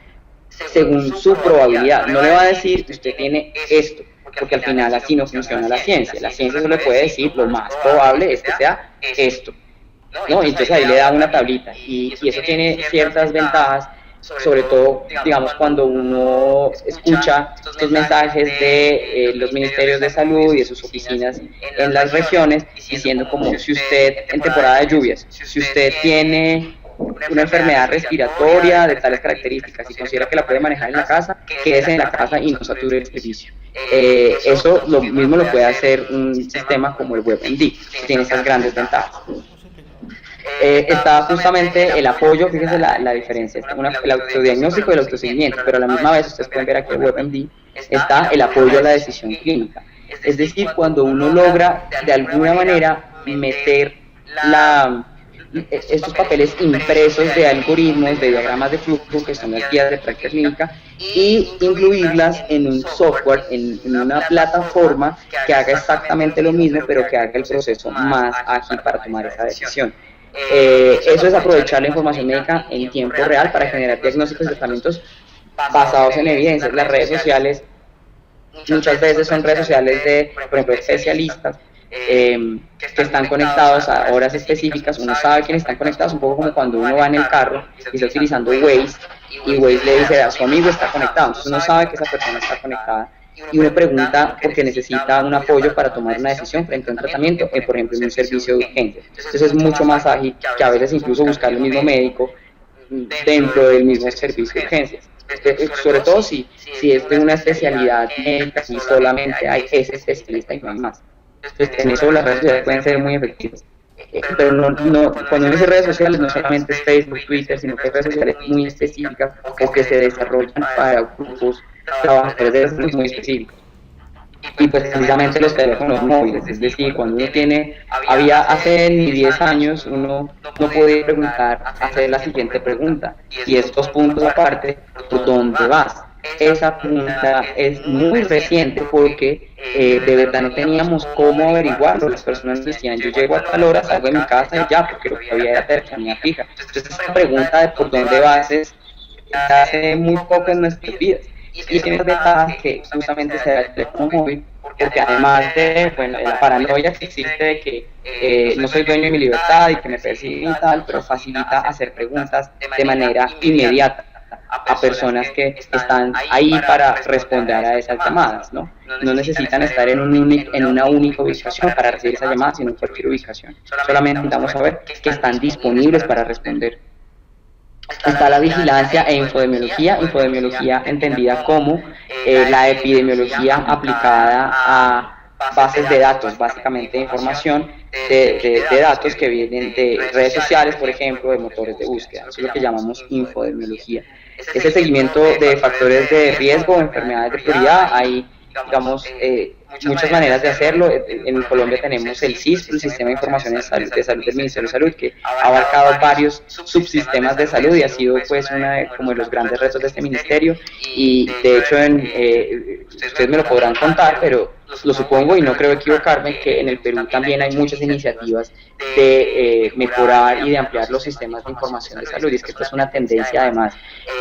según su probabilidad. No le va a decir usted tiene esto, porque al final así no funciona la ciencia. La ciencia solo le puede decir lo más probable es que sea esto, ¿no? Entonces ahí le da una tablita y eso tiene ciertas ventajas, sobre todo, digamos, cuando uno escucha estos mensajes de los ministerios de salud y de sus oficinas en las regiones diciendo como si usted en temporada de lluvias, si usted tiene una enfermedad respiratoria de tales características y considera que la puede manejar en la casa, quédese en la casa y no sature el servicio. Eso lo mismo lo puede hacer un sistema como el WebMD, que tiene esas grandes ventajas. Está justamente el apoyo, fíjense la diferencia, está el autodiagnóstico y el autoseguimiento, pero a la misma vez ustedes pueden ver aquí en WebMD está el apoyo a la decisión clínica. Es decir, cuando uno logra de alguna manera meter estos papeles impresos de algoritmos, de diagramas de flujo, que son las guías de práctica clínica, y incluirlas en un software, en una plataforma que haga exactamente lo mismo, pero que haga el proceso más ágil para tomar esa decisión. Eso es aprovechar la información médica en tiempo real para generar diagnósticos y tratamientos basados en evidencias. Las redes sociales muchas veces son redes sociales de, por ejemplo, especialistas que están conectados a horas específicas. Uno sabe quiénes están conectados, un poco como cuando uno va en el carro y está utilizando Waze y Waze le dice a su amigo está conectado, entonces uno sabe que esa persona está conectada y uno pregunta porque necesita un apoyo para tomar una decisión frente a un tratamiento, por ejemplo en un servicio de urgencia. Entonces es mucho más ágil que a veces incluso buscar el mismo médico dentro del mismo servicio de urgencias. Sobre todo si es de una especialidad médica y solamente hay ese especialista y no hay más. Entonces, en eso las redes sociales pueden ser muy efectivas. Pero cuando uno dice redes sociales no solamente es Facebook, Twitter, sino que hay redes sociales muy específicas o que se desarrollan para grupos trabajadores de salud muy específicos. Y pues precisamente los teléfonos móviles, es decir, cuando uno hace ni 10 años uno no podía hacer la siguiente pregunta, y estos puntos aparte, ¿por dónde vas? Esa pregunta es muy reciente porque de verdad no teníamos cómo averiguarlo. Las personas decían, yo llego a tal hora, salgo de mi casa y ya, porque lo que había era cercanía fija. Entonces esa pregunta de por dónde vas es hace muy poco en nuestras vidas. Y tiene ventajas que justamente se da el teléfono móvil, porque además de la paranoia que existe de que no soy dueño de mi libertad y que me persiguen y tal, pero facilita hacer preguntas de manera inmediata a personas que están ahí para responder a esas llamadas, ¿no? No necesitan estar en una única ubicación para recibir esa llamada, sino en cualquier ubicación. Solamente necesitamos saber que están disponibles para responder. Está la vigilancia e infodemiología entendida como la epidemiología aplicada a bases de datos, básicamente información de datos que vienen de redes sociales, por ejemplo, de motores de búsqueda. Eso es lo que llamamos infodemiología. Ese seguimiento de factores de riesgo o enfermedades de prioridad, hay, digamos, muchas maneras de hacerlo. En Colombia tenemos el SIS, el Sistema de Información de Salud del Ministerio de Salud, que ha abarcado varios subsistemas de salud y ha sido pues como de los grandes retos de este ministerio. Y de hecho, ustedes me lo podrán contar, pero lo supongo y no creo equivocarme, que en el Perú también hay muchas iniciativas de mejorar y de ampliar los sistemas de información de salud. Y es que esta es una tendencia además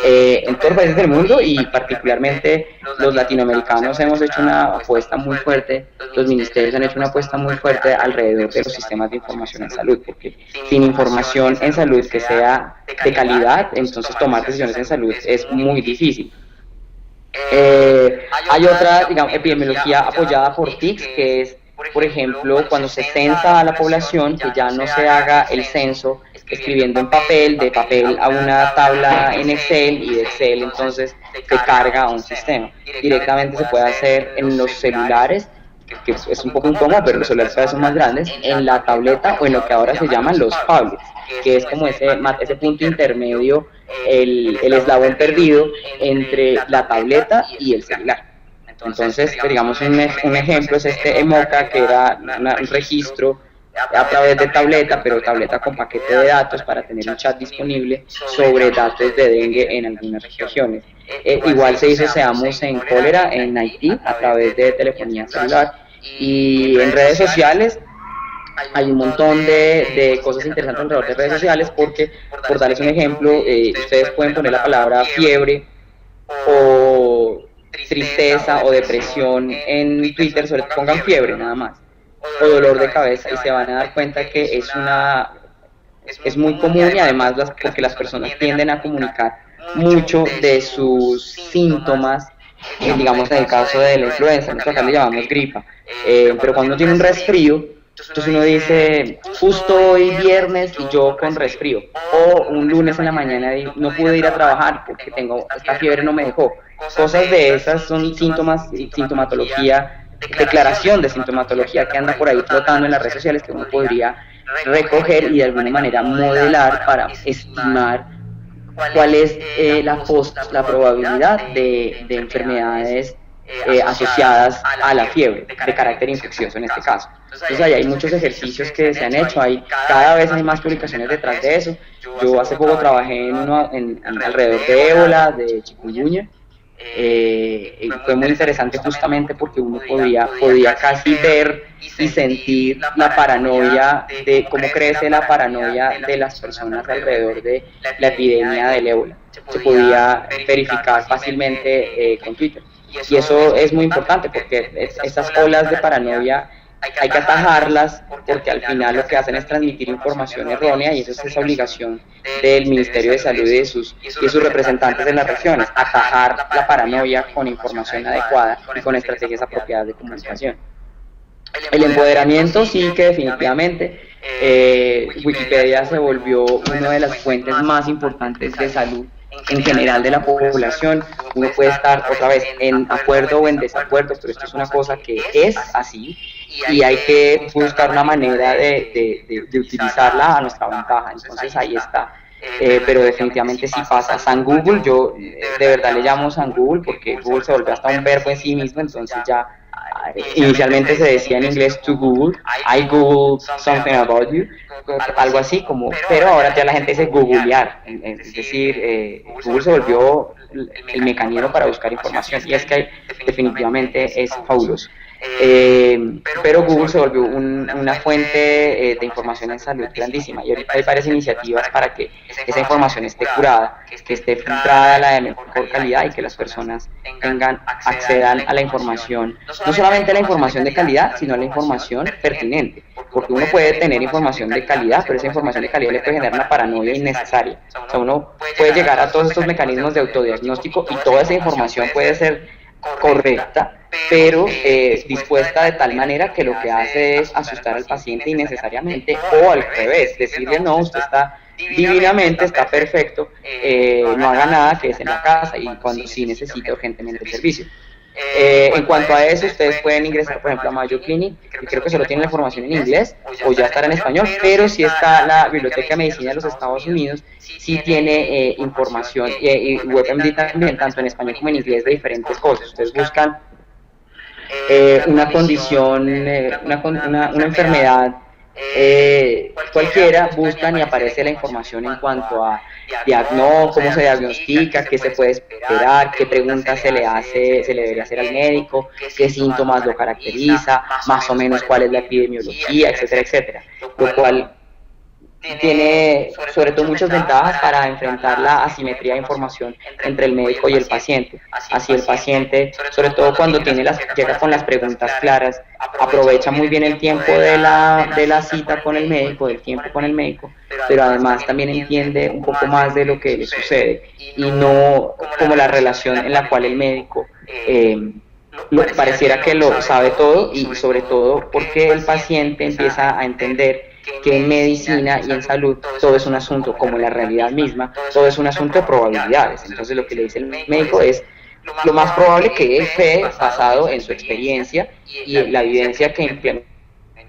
en todos los países del mundo y particularmente los latinoamericanos hemos hecho una apuesta muy fuerte, los ministerios han hecho una apuesta muy fuerte alrededor de los sistemas de información en salud, porque sin información en salud que sea de calidad, entonces tomar decisiones en salud es muy difícil. Hay otra, digamos, epidemiología apoyada por TICS, que es, por ejemplo, cuando se censa a la población, que ya no se haga el censo escribiendo en papel, de papel a una tabla en Excel y de Excel entonces se carga a un sistema. Directamente se puede hacer en los celulares, que es un poco incómodo, pero los celulares cada vez son más grandes, en la tableta o en lo que ahora se llaman los tablets, que es como ese punto intermedio, el eslabón perdido entre la tableta y el celular. Entonces, digamos, un ejemplo es este EMOCA, que era un registro a través de tableta, pero tableta con paquete de datos para tener un chat disponible sobre datos de dengue en algunas regiones. Igual se hizo Seamos en cólera en Haití a través de telefonía celular. Y en redes sociales hay un montón de cosas interesantes alrededor de redes sociales porque, por darles un ejemplo, ustedes pueden poner la palabra fiebre o tristeza o depresión en Twitter, solo pongan fiebre nada más, o dolor de cabeza, y se van a dar cuenta que es muy común y además porque las personas tienden a comunicar mucho de sus síntomas, digamos en el caso de la influenza, nosotros acá le llamamos gripa, pero cuando uno tiene un resfrío, entonces uno dice, justo hoy viernes y yo con resfrío, o un lunes en la mañana y no pude ir a trabajar porque tengo esta fiebre, no me dejó. Cosas de esas son síntomas, sintomatología, declaración de sintomatología que anda por ahí flotando en las redes sociales que uno podría recoger y de alguna manera modelar para estimar cuál es la probabilidad de enfermedades asociadas a la fiebre, de carácter infeccioso en este caso. Entonces ahí hay muchos ejercicios que se han hecho, cada vez hay más publicaciones detrás de eso. Yo hace poco trabajé en alrededor de ébola, de chikungunya, y fue muy interesante justamente porque uno podía casi ver y sentir la paranoia de cómo crece la paranoia de las personas alrededor de la epidemia del ébola. Se podía verificar fácilmente con Twitter. Y eso es muy importante porque esas olas de paranoia hay que atajarlas porque al final lo que hacen es transmitir información errónea y eso es esa obligación del Ministerio de Salud y de sus representantes en las regiones, atajar la paranoia con información adecuada y con estrategias apropiadas de comunicación. El empoderamiento sí que definitivamente Wikipedia se volvió una de las fuentes más importantes de salud en general de la población. Uno puede estar otra vez en acuerdo o en desacuerdo, pero esto es una cosa que es así y hay que buscar una manera de utilizarla a nuestra ventaja. Entonces ahí está. Pero definitivamente sí pasa. San Google, yo de verdad le llamo San Google porque Google se volvió hasta un verbo en sí mismo, entonces ya inicialmente se decía en inglés to Google, I Google something about you, algo así como, pero ahora ya la gente dice googlear, es decir, Google se volvió el mecanismo para buscar información y es que definitivamente es fabuloso. Pero Google se volvió una fuente de información en salud grandísima y ahorita hay varias iniciativas para que esa información esté curada, que esté filtrada a la de mejor calidad y que las personas accedan a la información, no solamente a la información de calidad, sino a la información pertinente, porque uno puede tener información de calidad, pero esa información de calidad le puede generar una paranoia innecesaria. O sea, uno puede llegar a todos estos mecanismos de autodiagnóstico y toda esa información puede ser correcta, pero dispuesta de tal manera que lo que hace es asustar al paciente innecesariamente o al revés, decirle no, usted está divinamente, está perfecto, no haga nada, que es en la casa y cuando sí necesita urgentemente el servicio. En cuanto a eso, ustedes pueden ingresar, por ejemplo, a Mayo Clinic, que creo que solo tiene la información en inglés o ya estará en español, pero sí está la Biblioteca de Medicina de los Estados Unidos, sí tiene información, y WebMD también, tanto en español como en inglés, de diferentes cosas. Ustedes buscan una condición, una enfermedad cualquiera buscan y aparece la información en cuanto a cómo se diagnostica, qué se puede esperar, qué preguntas se le debería hacer al médico, qué síntomas lo caracteriza, más o menos cuál es la epidemiología, etcétera, etcétera. Lo cual tiene sobre todo muchas ventajas para enfrentar la asimetría de información entre el médico y el paciente. Así el paciente, sobre todo cuando llega con las preguntas claras, aprovecha muy bien el tiempo de la cita con el médico, del tiempo con el médico, pero además también entiende un poco más de lo que le sucede y no como la relación en la cual el médico pareciera que lo sabe todo, y sobre todo porque el paciente empieza a entender que en medicina y en salud todo es un asunto, como la realidad misma, todo es un asunto de probabilidades. Entonces lo que le dice el médico es lo más probable que él cree basado en su experiencia y en la evidencia que implementó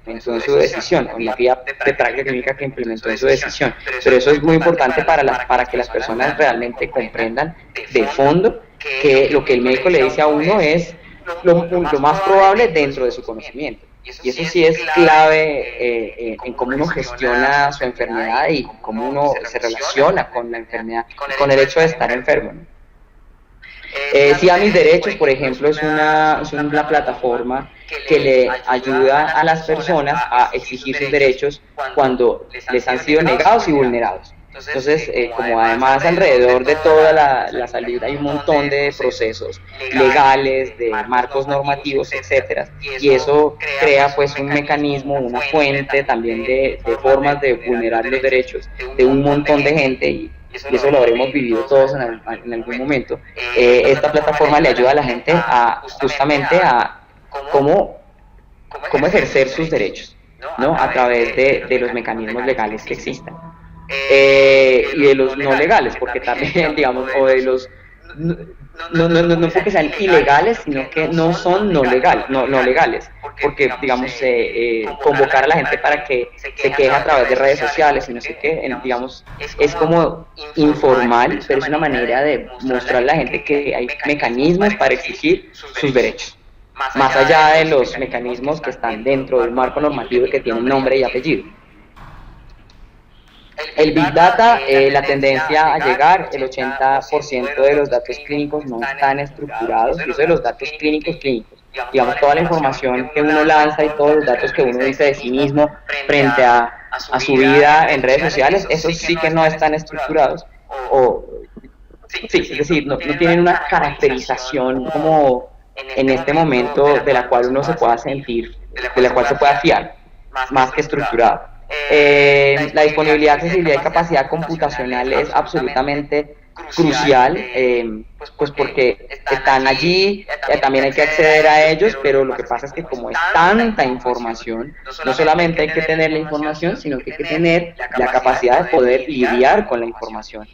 en su decisión, o en la guía de práctica clínica que implementó en su decisión. Pero eso es muy importante para que las personas realmente comprendan de fondo que lo que el médico le dice a uno es lo más probable dentro de su conocimiento. Y eso sí es clave en cómo uno gestiona su enfermedad y cómo uno se relaciona con la enfermedad, con el hecho de estar enfermo, ¿no? Sí, a mis derechos, por ejemplo, es una plataforma que le ayuda a las personas a exigir sus derechos cuando les han sido negados y vulnerados. Entonces, como además alrededor de toda la salud hay un montón de procesos legales, de marcos normativos, etcétera, y eso crea pues un mecanismo, una fuente también de formas de vulnerar los derechos de un montón de gente, y eso lo habremos vivido todos en algún momento. Esta plataforma le ayuda a la gente justamente a cómo ejercer sus derechos, ¿no? A través de los mecanismos legales que existan. Y de los no legales, porque también, digamos, o de los no porque sean ilegales, sino que no son no legales, porque, digamos, convocar a la gente para que se queje a través de redes sociales y no sé qué, digamos, es como informal, pero es una manera de mostrar a la gente que hay mecanismos para exigir sus derechos, más allá de los mecanismos que están dentro del marco normativo y que tienen nombre y apellido. El Big Data, la tendencia a llegar, el 80% de los datos clínicos no están estructurados, y eso de los datos clínicos, digamos, toda la información que uno lanza y todos los datos que uno dice de sí mismo frente a su vida en redes sociales, esos sí que no están estructurados, sí, es decir, no tienen una caracterización como en este momento de la cual uno se pueda sentir, de la cual se pueda fiar, más que estructurado. La disponibilidad, accesibilidad y capacidad computacional es absolutamente crucial, pues porque están allí, también hay que acceder a ellos, pero lo que pasa es que como es tanta información, no solamente hay que tener la información, sino que hay que tener la capacidad de poder lidiar con la información,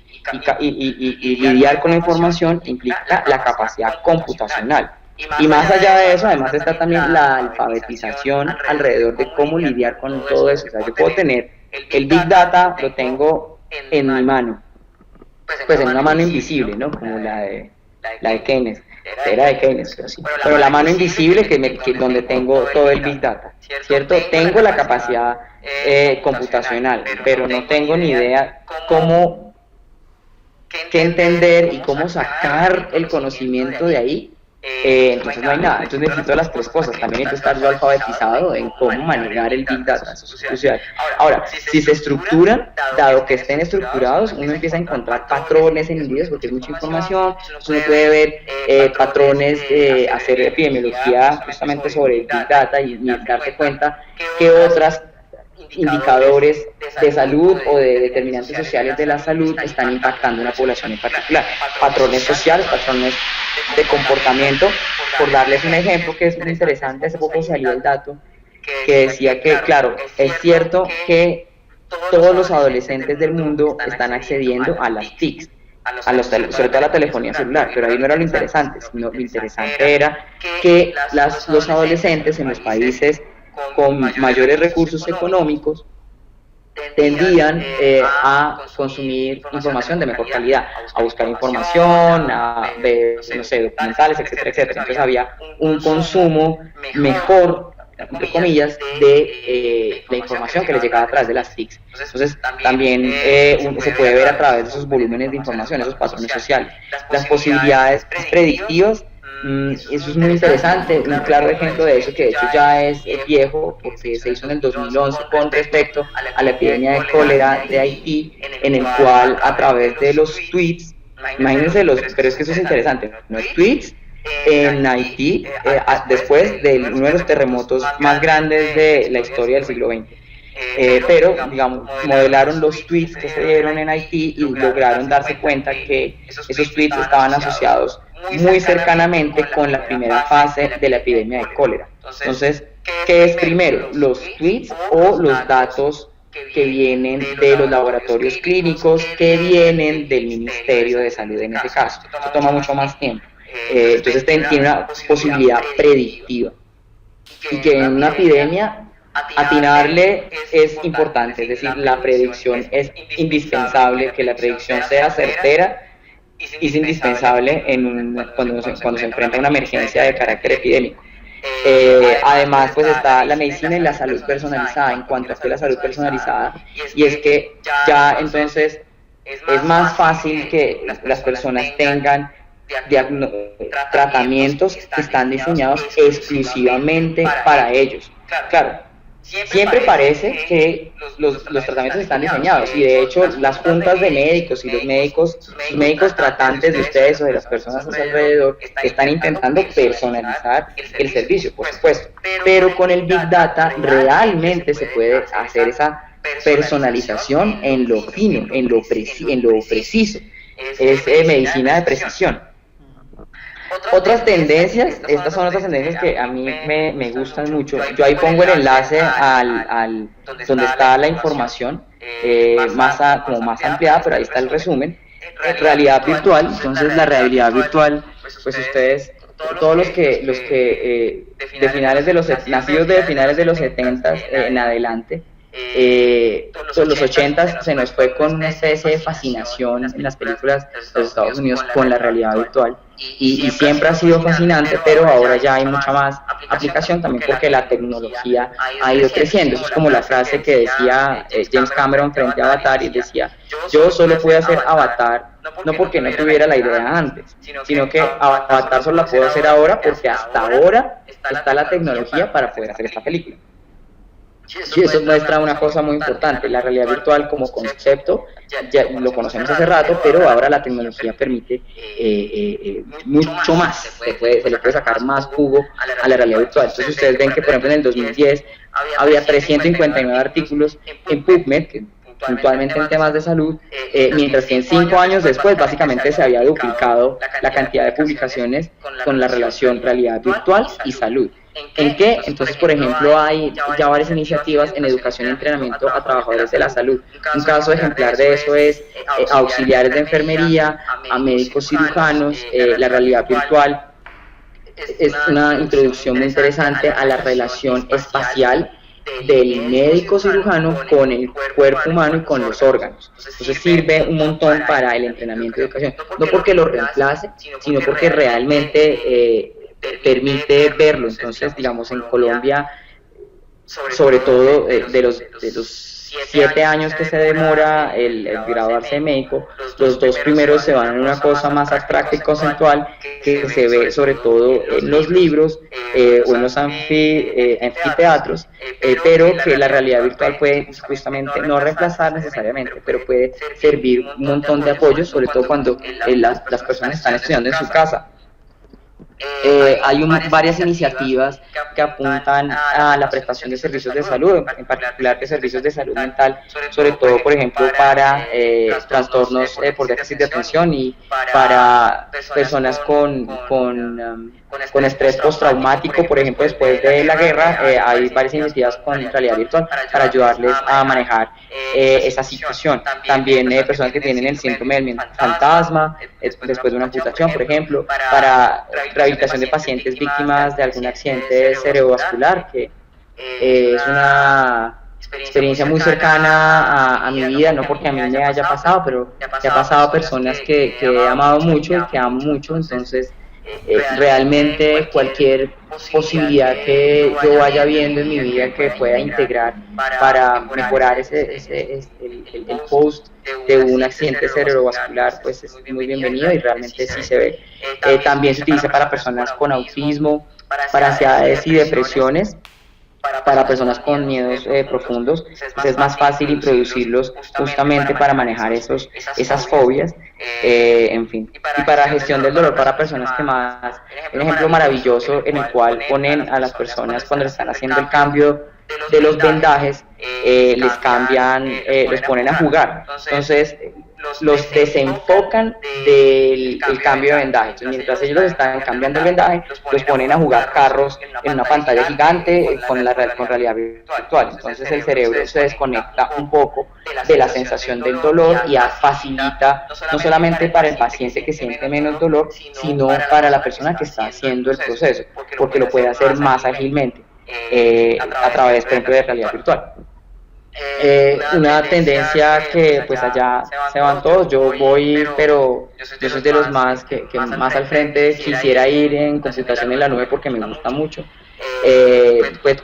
y lidiar con la información implica la capacidad computacional. Y más allá de eso, además está también la alfabetización alrededor de cómo lidiar con todo eso. O sea, yo puedo tener el Big Data, lo tengo en mi mano, pues en una mano invisible, ¿no? Como la de Keynes, era de Keynes, pero la mano invisible donde tengo todo el Big Data, ¿cierto? Tengo la capacidad computacional, pero no tengo ni idea qué entender y cómo sacar el conocimiento de ahí. Entonces no hay nada, entonces necesito las tres cosas. También necesito estar yo alfabetizado en cómo manejar el Big Data, eso es crucial. Ahora, si se estructuran, dado que estén estructurados, uno empieza a encontrar patrones en individuos, porque es mucha información, uno puede ver patrones, hacer epidemiología justamente sobre el Big Data y darse cuenta que otras indicadores de salud o de determinantes sociales de la salud están impactando a una población en particular. Patrones sociales, patrones de comportamiento. Por darles un ejemplo que es muy interesante, hace poco salió el dato que decía que, claro, es cierto que todos los adolescentes del mundo están accediendo a las TICs, sobre todo a la telefonía celular, pero ahí no era lo interesante, sino lo interesante era que los adolescentes en los países con mayores recursos económicos tendían a consumir información de mejor calidad, a buscar información, a ver, no sé, documentales, etcétera, etcétera. Entonces había un consumo mejor entre comillas, de la información que les llegaba a través de las TICs. Entonces, también se puede ver a través de esos volúmenes de información, esos patrones sociales. Las posibilidades predictivas, eso es muy interesante. Un claro ejemplo de eso, que de hecho ya es viejo, porque se hizo en el 2011 con respecto a la epidemia de cólera de Haití, en el cual a través de los tweets, imagínense pero es que eso es interesante, los tweets en Haití, después de uno de los terremotos más grandes de la historia del siglo XX. Pero, digamos, modelaron los tweets que se dieron en Haití y lograron darse cuenta que esos tweets estaban asociados muy cercanamente con la primera fase de la epidemia de cólera. Entonces, ¿qué es primero? ¿Los tweets o los datos que vienen de los laboratorios clínicos, que vienen del Ministerio de Salud en ese caso? Eso toma mucho más tiempo. Entonces tiene una posibilidad predictiva. Y que en una epidemia atinarle es importante, es decir, la predicción es indispensable, que la predicción sea certera es indispensable cuando se enfrenta a una emergencia de carácter epidémico. Además, pues está la medicina y la salud personalizada. En cuanto a que la salud personalizada, y es que ya entonces es más fácil que las personas tengan tratamientos que están diseñados exclusivamente para ellos. Claro, siempre parece que los tratamientos están diseñados, y de hecho las juntas de médicos y los médicos tratantes de ustedes o de las personas a su alrededor están intentando personalizar el servicio, por supuesto, pero con el Big Data realmente se puede hacer esa personalización en lo fino, en lo preciso. Es medicina de precisión. Otras tendencias, estas son otras tendencias que a mí me gustan mucho. Yo ahí pongo el enlace donde está la información como más ampliada, pero ahí está el resumen. Realidad virtual. Entonces la realidad virtual, pues ustedes, todos los que de finales de nacidos de finales de los 70 en adelante, los 80 se nos fue con una especie de fascinación en las películas de los Estados Unidos con la realidad virtual, y siempre ha sido fascinante, pero ahora ya hay mucha más aplicación, también porque la tecnología ha ido creciendo. Eso es como la frase que decía James Cameron frente a Avatar, y decía: yo solo pude hacer Avatar no porque no tuviera la idea antes, sino que Avatar solo la puedo hacer ahora porque hasta ahora está la tecnología para poder hacer esta película. Y eso muestra una cosa muy importante: la realidad virtual como concepto ya lo conocemos hace rato, pero ahora la tecnología permite mucho más, se le puede sacar más jugo a la realidad virtual. Entonces ustedes ven que, por ejemplo, en el 2010 había 359 artículos en PubMed, que puntualmente en temas de salud, mientras que en 5 años después básicamente se había duplicado la cantidad de publicaciones con la relación realidad virtual y salud. ¿En qué? Entonces, por ejemplo, hay ya varias iniciativas en educación y entrenamiento a trabajadores de la salud. Un caso ejemplar de eso es a auxiliares de enfermería, a médicos cirujanos. La realidad virtual es una introducción muy interesante a la relación espacial del médico cirujano con el cuerpo humano y con los órganos. Entonces sirve un montón para el entrenamiento y educación, no porque lo reemplace, sino porque realmente permite verlo. Entonces, digamos, en Colombia, sobre todo de los 7 años que se demora el graduarse de médico, los 2 primeros se van en una cosa más abstracta y conceptual, que se ve sobre todo en los libros o en los anfiteatros, pero que la realidad virtual puede justamente no reemplazar necesariamente, pero puede servir un montón de apoyo, sobre todo cuando las personas están estudiando en su casa. Hay varias iniciativas que apuntan a la prestación de servicios de salud, en particular de servicios de salud mental, sobre todo, por ejemplo, para trastornos por déficit de atención y para personas con estrés postraumático, por ejemplo, después de la guerra. Hay varias iniciativas con realidad virtual para ayudarles a manejar esa situación. También personas que tienen el síndrome del fantasma después de una amputación, por ejemplo, para rehabilitación de pacientes víctimas de algún accidente cerebrovascular, que es una experiencia muy cercana a mi vida, no porque a mí me haya pasado, pero que ha pasado a personas que he amado mucho y que amo mucho. Entonces realmente cualquier posibilidad que yo vaya viendo en mi vida que pueda integrar para mejorar el post de un accidente cerebrovascular, pues es muy bienvenido y realmente sí se ve. También se utiliza para personas con autismo, para ansiedades y depresiones, para personas con miedos profundos, pues es más fácil introducirlos justamente para manejar esas fobias, en fin. Y para gestión del dolor para personas que más, un ejemplo maravilloso en el cual ponen a las personas cuando les están haciendo el cambio de los vendajes, les cambian, los ponen a jugar. Entonces, los desenfocan del cambio de vendaje. Entonces, mientras ellos los están cambiando el vendaje, los ponen a jugar carros en una pantalla gigante con realidad virtual. Entonces el cerebro se desconecta un poco de la sensación del dolor y facilita no solamente para el paciente que siente menos dolor, sino para la persona que está haciendo el proceso, porque lo puede hacer más ágilmente a través, por ejemplo, de realidad virtual. Una tendencia que pues allá se van todos, yo voy, pero yo soy de los más que más al frente quisiera ir en computación en la nube porque me gusta mucho. Pues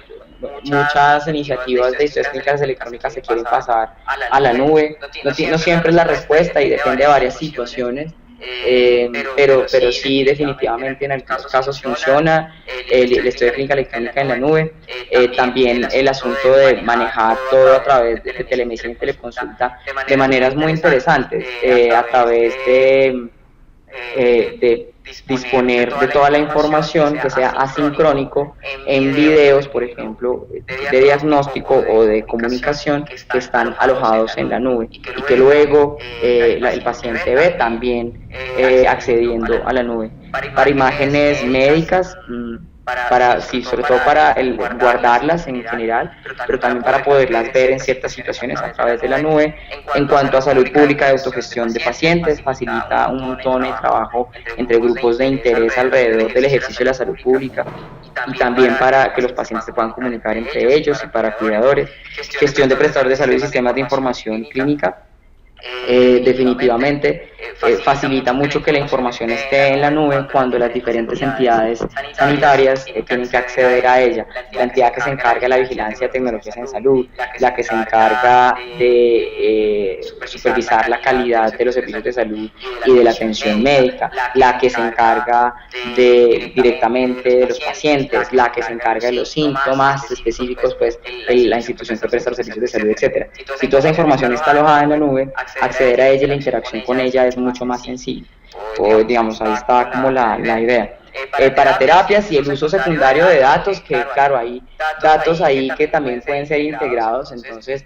muchas iniciativas de historias clínicas electrónicas se quieren pasar a la nube, no siempre es la respuesta y depende de varias situaciones. Pero sí, definitivamente en algunos casos funciona el estudio de clínica electrónica en la nube. También el asunto de manejar todo a través de telemedicina y teleconsulta de maneras muy interesantes, a través de disponer de toda la información que sea asincrónico en videos, por ejemplo, de diagnóstico o de comunicación que están alojados en la nube y que luego el paciente ve también accediendo a la nube. Para imágenes médicas, sí, sobre todo para guardarlas en general, pero también para poderlas ver en ciertas situaciones a través de la nube. En cuanto a salud pública de autogestión de pacientes, facilita un montón el trabajo entre grupos de interés alrededor del ejercicio de la salud pública y también para que los pacientes se puedan comunicar entre ellos y para cuidadores. Gestión de prestadores de salud y sistemas de información clínica. Definitivamente facilita mucho que la información esté en la nube cuando las diferentes entidades sanitarias tienen que acceder a ella. La entidad que se encarga de la vigilancia de tecnologías en salud, la que se encarga de supervisar la calidad de los servicios de salud y de la atención médica, la que se encarga directamente de los pacientes, la que se encarga de los síntomas específicos, pues la institución que presta los servicios de salud, etc. Si toda esa información está alojada en la nube, acceder a ella y la interacción con ella es mucho más sencillo. O digamos, ahí está como la idea. Para terapias y el uso secundario de datos, que claro, hay datos ahí que también pueden ser integrados, entonces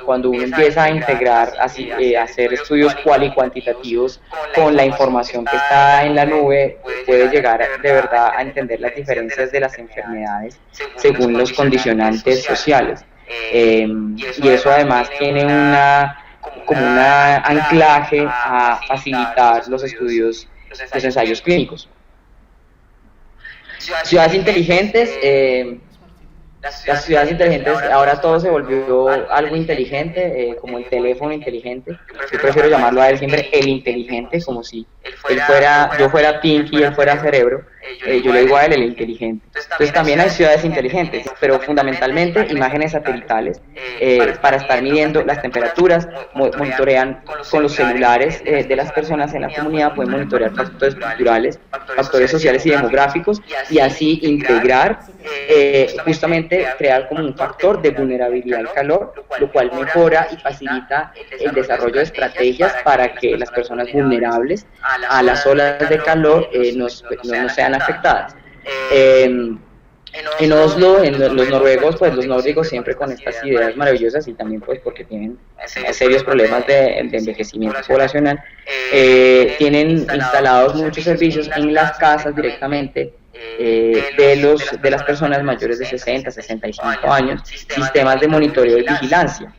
cuando uno empieza a integrar, hacer estudios cuantitativos con la información que está en la nube, puede llegar de verdad a entender las diferencias de las enfermedades según los condicionantes sociales. Y eso además tiene como un anclaje a facilitar los estudios, los ensayos clínicos. Ciudades inteligentes, las ciudades inteligentes, ahora todo se volvió algo inteligente, como el teléfono inteligente. Yo prefiero llamarlo a él siempre el inteligente, como si yo fuera Pinky y él fuera Cerebro. Yo le digo a él el inteligente. Entonces también hay ciudades inteligentes, pero fundamentalmente imágenes satelitales para estar midiendo las temperaturas, monitorean con los celulares de las personas en la comunidad, pueden monitorear factores culturales, factores sociales y demográficos y así integrar, justamente crear como un factor de vulnerabilidad al calor, lo cual mejora y facilita el desarrollo de estrategias para que las personas vulnerables a las olas de calor no sean afectadas. En Oslo, los noruegos, pues los nórdicos siempre con estas ideas maravillosas y también pues porque tienen serios problemas de envejecimiento poblacional, tienen instalados muchos servicios en las casas directamente de las personas mayores de 60, 65 años, sistemas de monitoreo y vigilancia.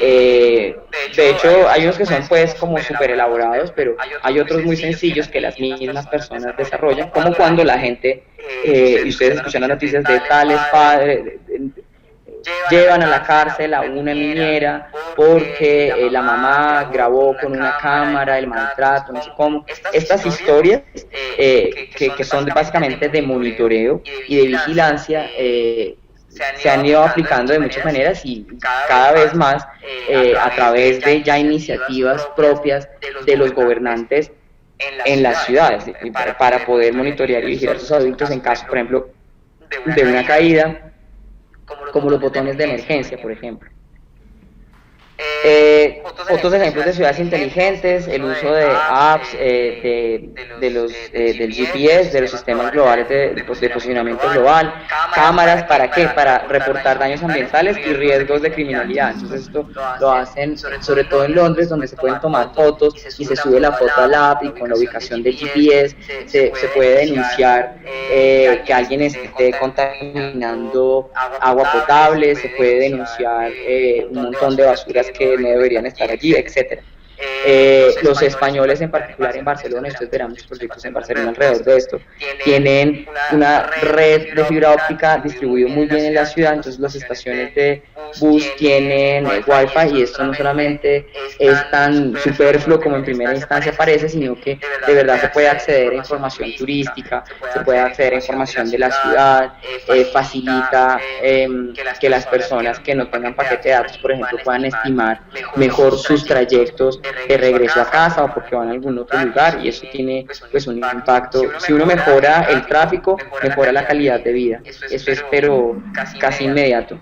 De hecho, hay unos que son pues como súper elaborados, pero hay otros muy sencillos que las mismas personas desarrollan, como cuando la gente, y ustedes escuchan las noticias de tales padres, llevan a la cárcel a una niñera porque la mamá grabó con una cámara el maltrato, no sé cómo. Estas historias que son básicamente de monitoreo y de vigilancia se han ido aplicando de muchas maneras y cada vez más a través de ya iniciativas propias de los gobernantes en las ciudades para poder monitorear y vigilar a sus adultos en caso, por ejemplo, de una caída, como los botones de emergencia, por ejemplo. Otros ejemplos de ciudades inteligentes, el uso de apps, del GPS, de los sistemas globales de posicionamiento global, cámaras, ¿para qué? Para reportar daños ambientales y riesgos de criminalidad. Entonces esto lo hacen sobre todo en Londres, donde se pueden tomar fotos y se sube la foto al app y con la ubicación del GPS se puede denunciar que alguien esté contaminando agua potable, se puede denunciar un montón de basuras que no deberían estar allí, etcétera. Los españoles en particular en Barcelona, ustedes verán muchos proyectos en Barcelona alrededor de esto, tienen una red de fibra óptica distribuida muy bien en la ciudad, entonces las estaciones de bus tienen wifi y esto no solamente es tan superfluo como en primera instancia parece, sino que de verdad se puede acceder a información turística, se puede acceder a información de la ciudad, facilita que las personas que no tengan paquete de datos, por ejemplo, puedan estimar mejor sus trayectos de regreso a casa o porque van a algún otro lugar y eso tiene pues un impacto. Si uno mejora el tráfico, mejora la calidad de vida. Eso es pero casi inmediato.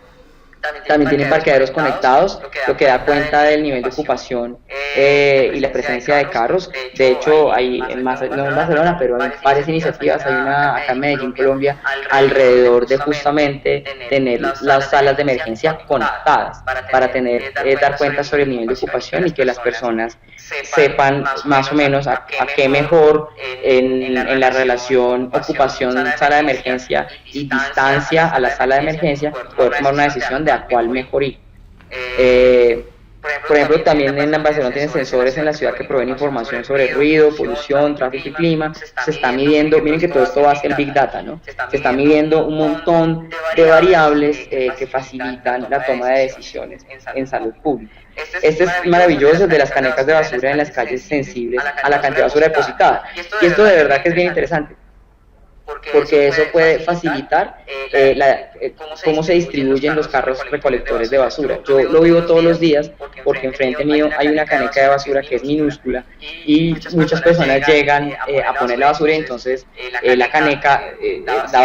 También tienen parqueaderos conectados, lo que da cuenta del nivel de ocupación y la presencia de carros. De hecho, hay no en Barcelona, pero hay varias iniciativas. Hay una acá en Medellín, Colombia, alrededor de justamente tener las salas de emergencia conectadas para dar cuenta sobre el nivel de ocupación y que las personas sepan más o menos a qué mejor en la relación ocupación-sala de emergencia y distancia a la sala de emergencia poder tomar una decisión de a cuál mejor ir. Por ejemplo, también en Barcelona tienen sensores en la ciudad que proveen información sobre ruido, polución, tráfico y clima. Se está midiendo, miren que todo esto va a ser Big Data, ¿no? Se está midiendo un montón de variables que facilitan la toma de decisiones en salud pública. Este es maravilloso, de las canecas de basura en las calles sensibles a la cantidad de basura depositada. Y esto de verdad que es bien interesante, porque eso puede facilitar cómo se distribuyen los carros recolectores de basura. Yo lo vivo todos los días porque enfrente mío hay una caneca de basura que es minúscula y muchas personas llegan a poner la basura y entonces la caneca,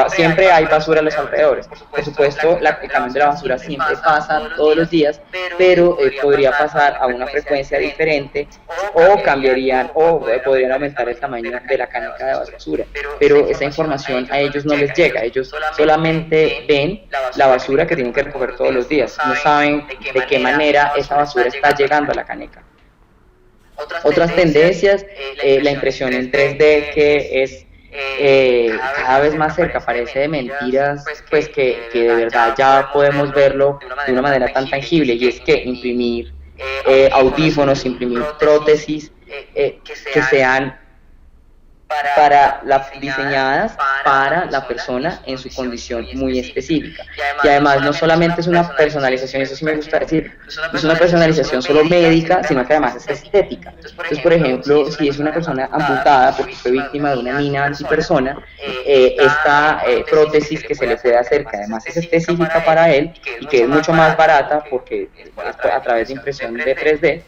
siempre hay basura a los alrededores. Por supuesto, el camión de la basura siempre pasa todos los días, pero podría pasar a una frecuencia diferente o cambiarían o podrían aumentar el tamaño de la caneca de basura. Pero esa información a ellos no les llega, ellos solamente ven la basura que tienen que recoger todos los días, no saben de qué manera esa basura está llegando a la caneca. Otras tendencias, la impresión en 3D que es cada vez más cerca, parece de mentiras, pues que de verdad ya podemos verlo de una manera tan tangible, y es que imprimir audífonos, imprimir prótesis que sean diseñadas para la persona en su condición muy específica. Y además no solamente es una personalización, eso sí me gusta decir, no es una personalización solo médica, sino que además es estética. Entonces, por ejemplo, si es una persona amputada porque fue víctima de una mina antipersona, esta prótesis que se le puede hacer, que además es específica para él y que es mucho más barata porque a través de impresión de 3D.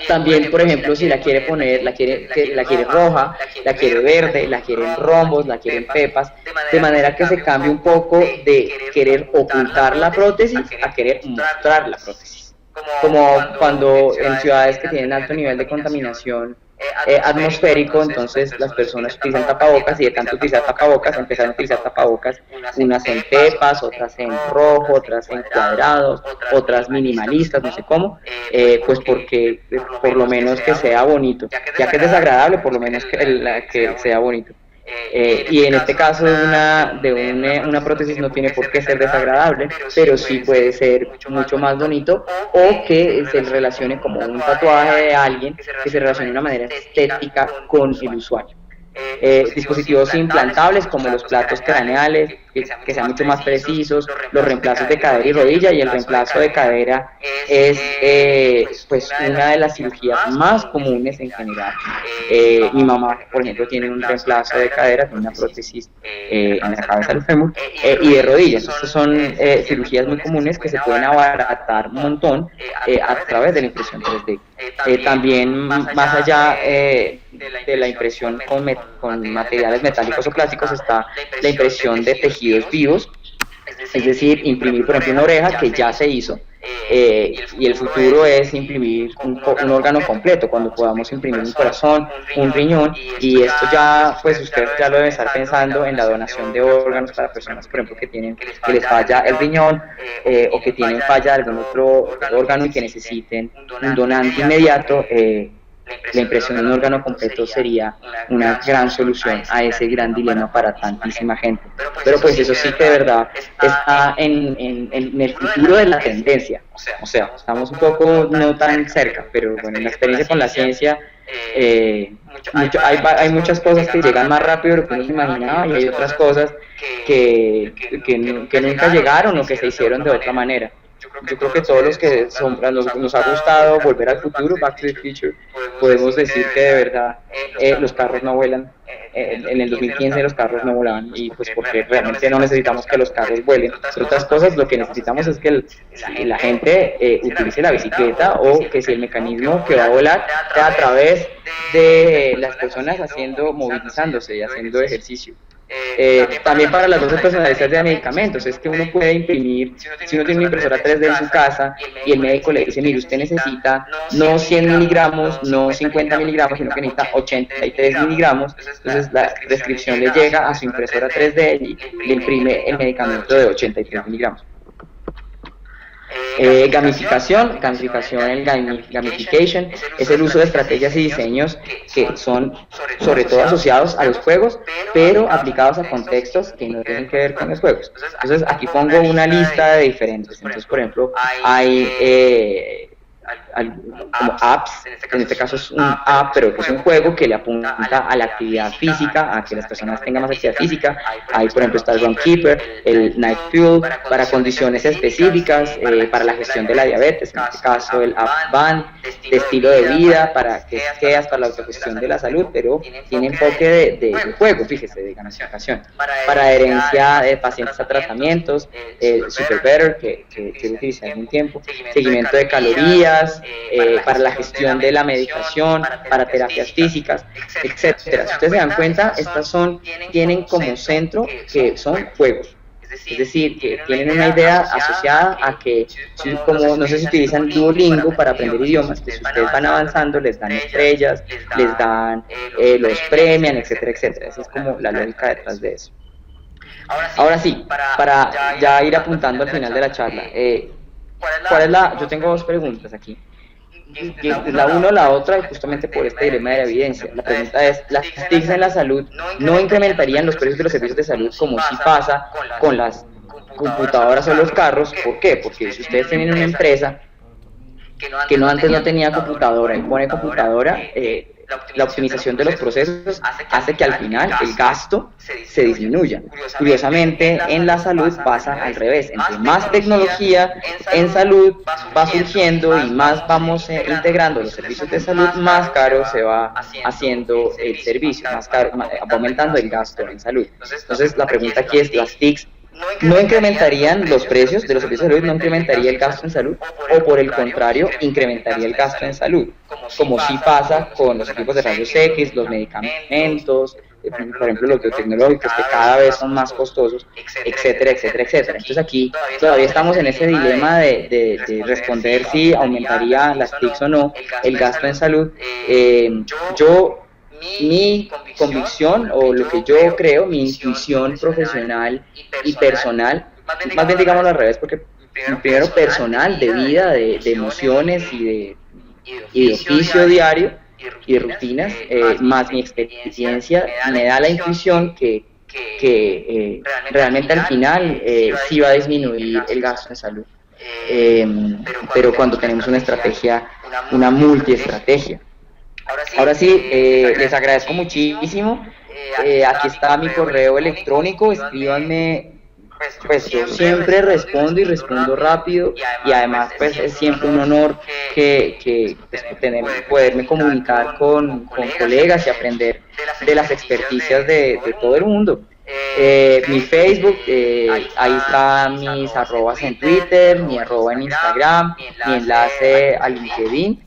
También, por ejemplo, si la quiere poner, la quiere roja, la quiere verde, la quiere en rombos, la quiere en pepas, de manera que se cambie un poco de querer ocultar la prótesis a querer mostrar la prótesis. Como cuando en ciudades que tienen alto nivel de contaminación atmosférico, entonces las personas utilizan tapabocas y de tanto utilizar tapabocas empezaron a utilizar tapabocas, unas en pepas, otras en rojo, otras en cuadrados, otras minimalistas, no sé cómo, pues porque por lo menos que sea bonito, ya que es desagradable, por lo menos que sea bonito. Y en este caso una prótesis no tiene por qué ser desagradable, pero sí puede ser mucho más bonito, o que se relacione como un tatuaje de alguien, que se relacione de una manera estética con el usuario. Dispositivos implantables como los platos craneales que sean mucho más precisos, los reemplazos de cadera y rodilla, y el reemplazo de cadera es pues una de las cirugías más comunes en general. Mi mamá, por ejemplo, tiene un reemplazo de cadera, tiene una prótesis en la cabeza del fémur, y de rodillas. Estas son cirugías muy comunes que se pueden abaratar un montón a través de la impresión 3D. También más allá de la impresión con materiales metálicos o plásticos está la impresión de tejidos vivos, es decir, imprimir por ejemplo una oreja que ya se hizo, y el futuro es imprimir un órgano completo, cuando podamos imprimir un corazón, un riñón, y esto ya, pues usted ya lo debe estar pensando en la donación de órganos para personas, por ejemplo, que les falla el riñón, o que tienen falla de algún otro órgano y que necesiten un donante inmediato. La impresión de un órgano completo sería una gran solución a ese gran dilema para tantísima gente. Pero pues eso sí que de verdad está en el futuro de la tendencia. O sea, estamos un poco no tan cerca, pero bueno, en la experiencia con la ciencia hay muchas cosas que llegan más rápido de lo que uno se imaginaba, y hay otras cosas que nunca llegaron o que se hicieron de otra manera. Yo creo que todos los que nos ha gustado Volver al Futuro, Back to the Future, podemos decir que de verdad los carros no vuelan. En el 2015 los carros no volaban, y pues porque realmente no necesitamos que los carros vuelen. Entre otras cosas, lo que necesitamos es que la gente utilice la bicicleta, o que si el mecanismo que va a volar sea a través de las personas movilizándose y haciendo ejercicio. También para las dosis personalizadas de medicamentos, es que uno puede imprimir, si uno tiene una impresora 3D en su casa y el médico le dice, mire, usted necesita no 100 miligramos, no 50 miligramos, sino que necesita 83 miligramos, entonces la descripción le llega a su impresora 3D y le imprime el medicamento de 83 miligramos. Gamificación, el gamification es el uso de estrategias y diseños que son sobre todo asociados a los juegos, pero aplicados a contextos que no tienen que ver con los juegos. Entonces aquí pongo una lista de diferentes. Entonces, por ejemplo, hay como apps, en este caso es un app, pero que es un juego que le apunta a la actividad física, a que las personas tengan más actividad física. Ahí, por ejemplo, está el Runkeeper, el Night Fuel, para condiciones específicas, para la gestión de la diabetes, en este caso el App Band, de estilo de vida, para que seas para la autogestión de la salud, pero tiene enfoque de juego, fíjese, de gamificación. Para adherencia de pacientes a tratamientos, Super Better, que quiero utilizar en un tiempo, seguimiento de calorías, para la gestión de la medicación, para terapias físicas, etcétera. Si ustedes se dan cuenta, estas tienen como centro que son juegos. Es decir, que tienen una idea asociada a que, como no sé si utilizan Duolingo para aprender idiomas, que si ustedes van avanzando les dan estrellas, los premian, etcétera, etcétera. Esa es como la lógica detrás de eso. Ahora sí, para ya ir apuntando al final de la charla, yo tengo dos preguntas aquí. La una o la otra, justamente por este dilema de la evidencia. La pregunta es, ¿las TICs en la salud no incrementarían los precios de los servicios de salud como sí pasa con las computadoras o los carros? ¿Por qué? Porque si ustedes tienen una empresa que antes no tenía computadora y pone computadora, la optimización de los procesos hace que al final el gasto se disminuya. Curiosamente, en la salud pasa al revés. Entre más tecnología en salud va surgiendo y más vamos integrando los servicios de salud, más caro se va haciendo el servicio, más caro, va aumentando el gasto en salud. Entonces, la pregunta aquí es, ¿las TICs no incrementarían los precios de los servicios de salud, no incrementaría el gasto en salud, o por el contrario, incrementaría el gasto en salud, como sí pasa con los equipos de rayos X, los medicamentos, por ejemplo los biotecnológicos, que cada vez son más costosos, etcétera, etcétera, etcétera? Entonces aquí todavía estamos en ese dilema de responder si aumentaría las TICs o no el gasto en salud. Mi convicción, o lo que yo creo, mi intuición profesional y personal, más bien digámoslo al revés, porque primero personal, de vida, de emociones y de oficio diario y de rutinas, más mi experiencia, me da la intuición que realmente al final sí va a disminuir el gasto en salud, pero cuando tenemos una estrategia, una multiestrategia. Ahora sí, les agradezco muchísimo. Aquí está mi correo electrónico, escríbanme pues yo siempre respondo y respondo rápido, y además pues es siempre un honor que pues, poderme comunicar con colegas y aprender de las experticias de todo el mundo. Mi Facebook, ahí están mis arrobas en Twitter, mi arroba en Instagram, mi enlace a LinkedIn.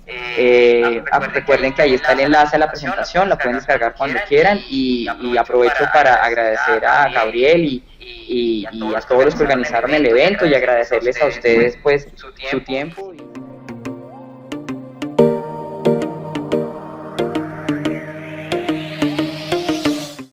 Recuerden que ahí está el enlace a la presentación, la pueden descargar cuando quieran, y aprovecho para agradecer a Gabriel y a todos los que organizaron el evento, y agradecerles a ustedes pues su tiempo.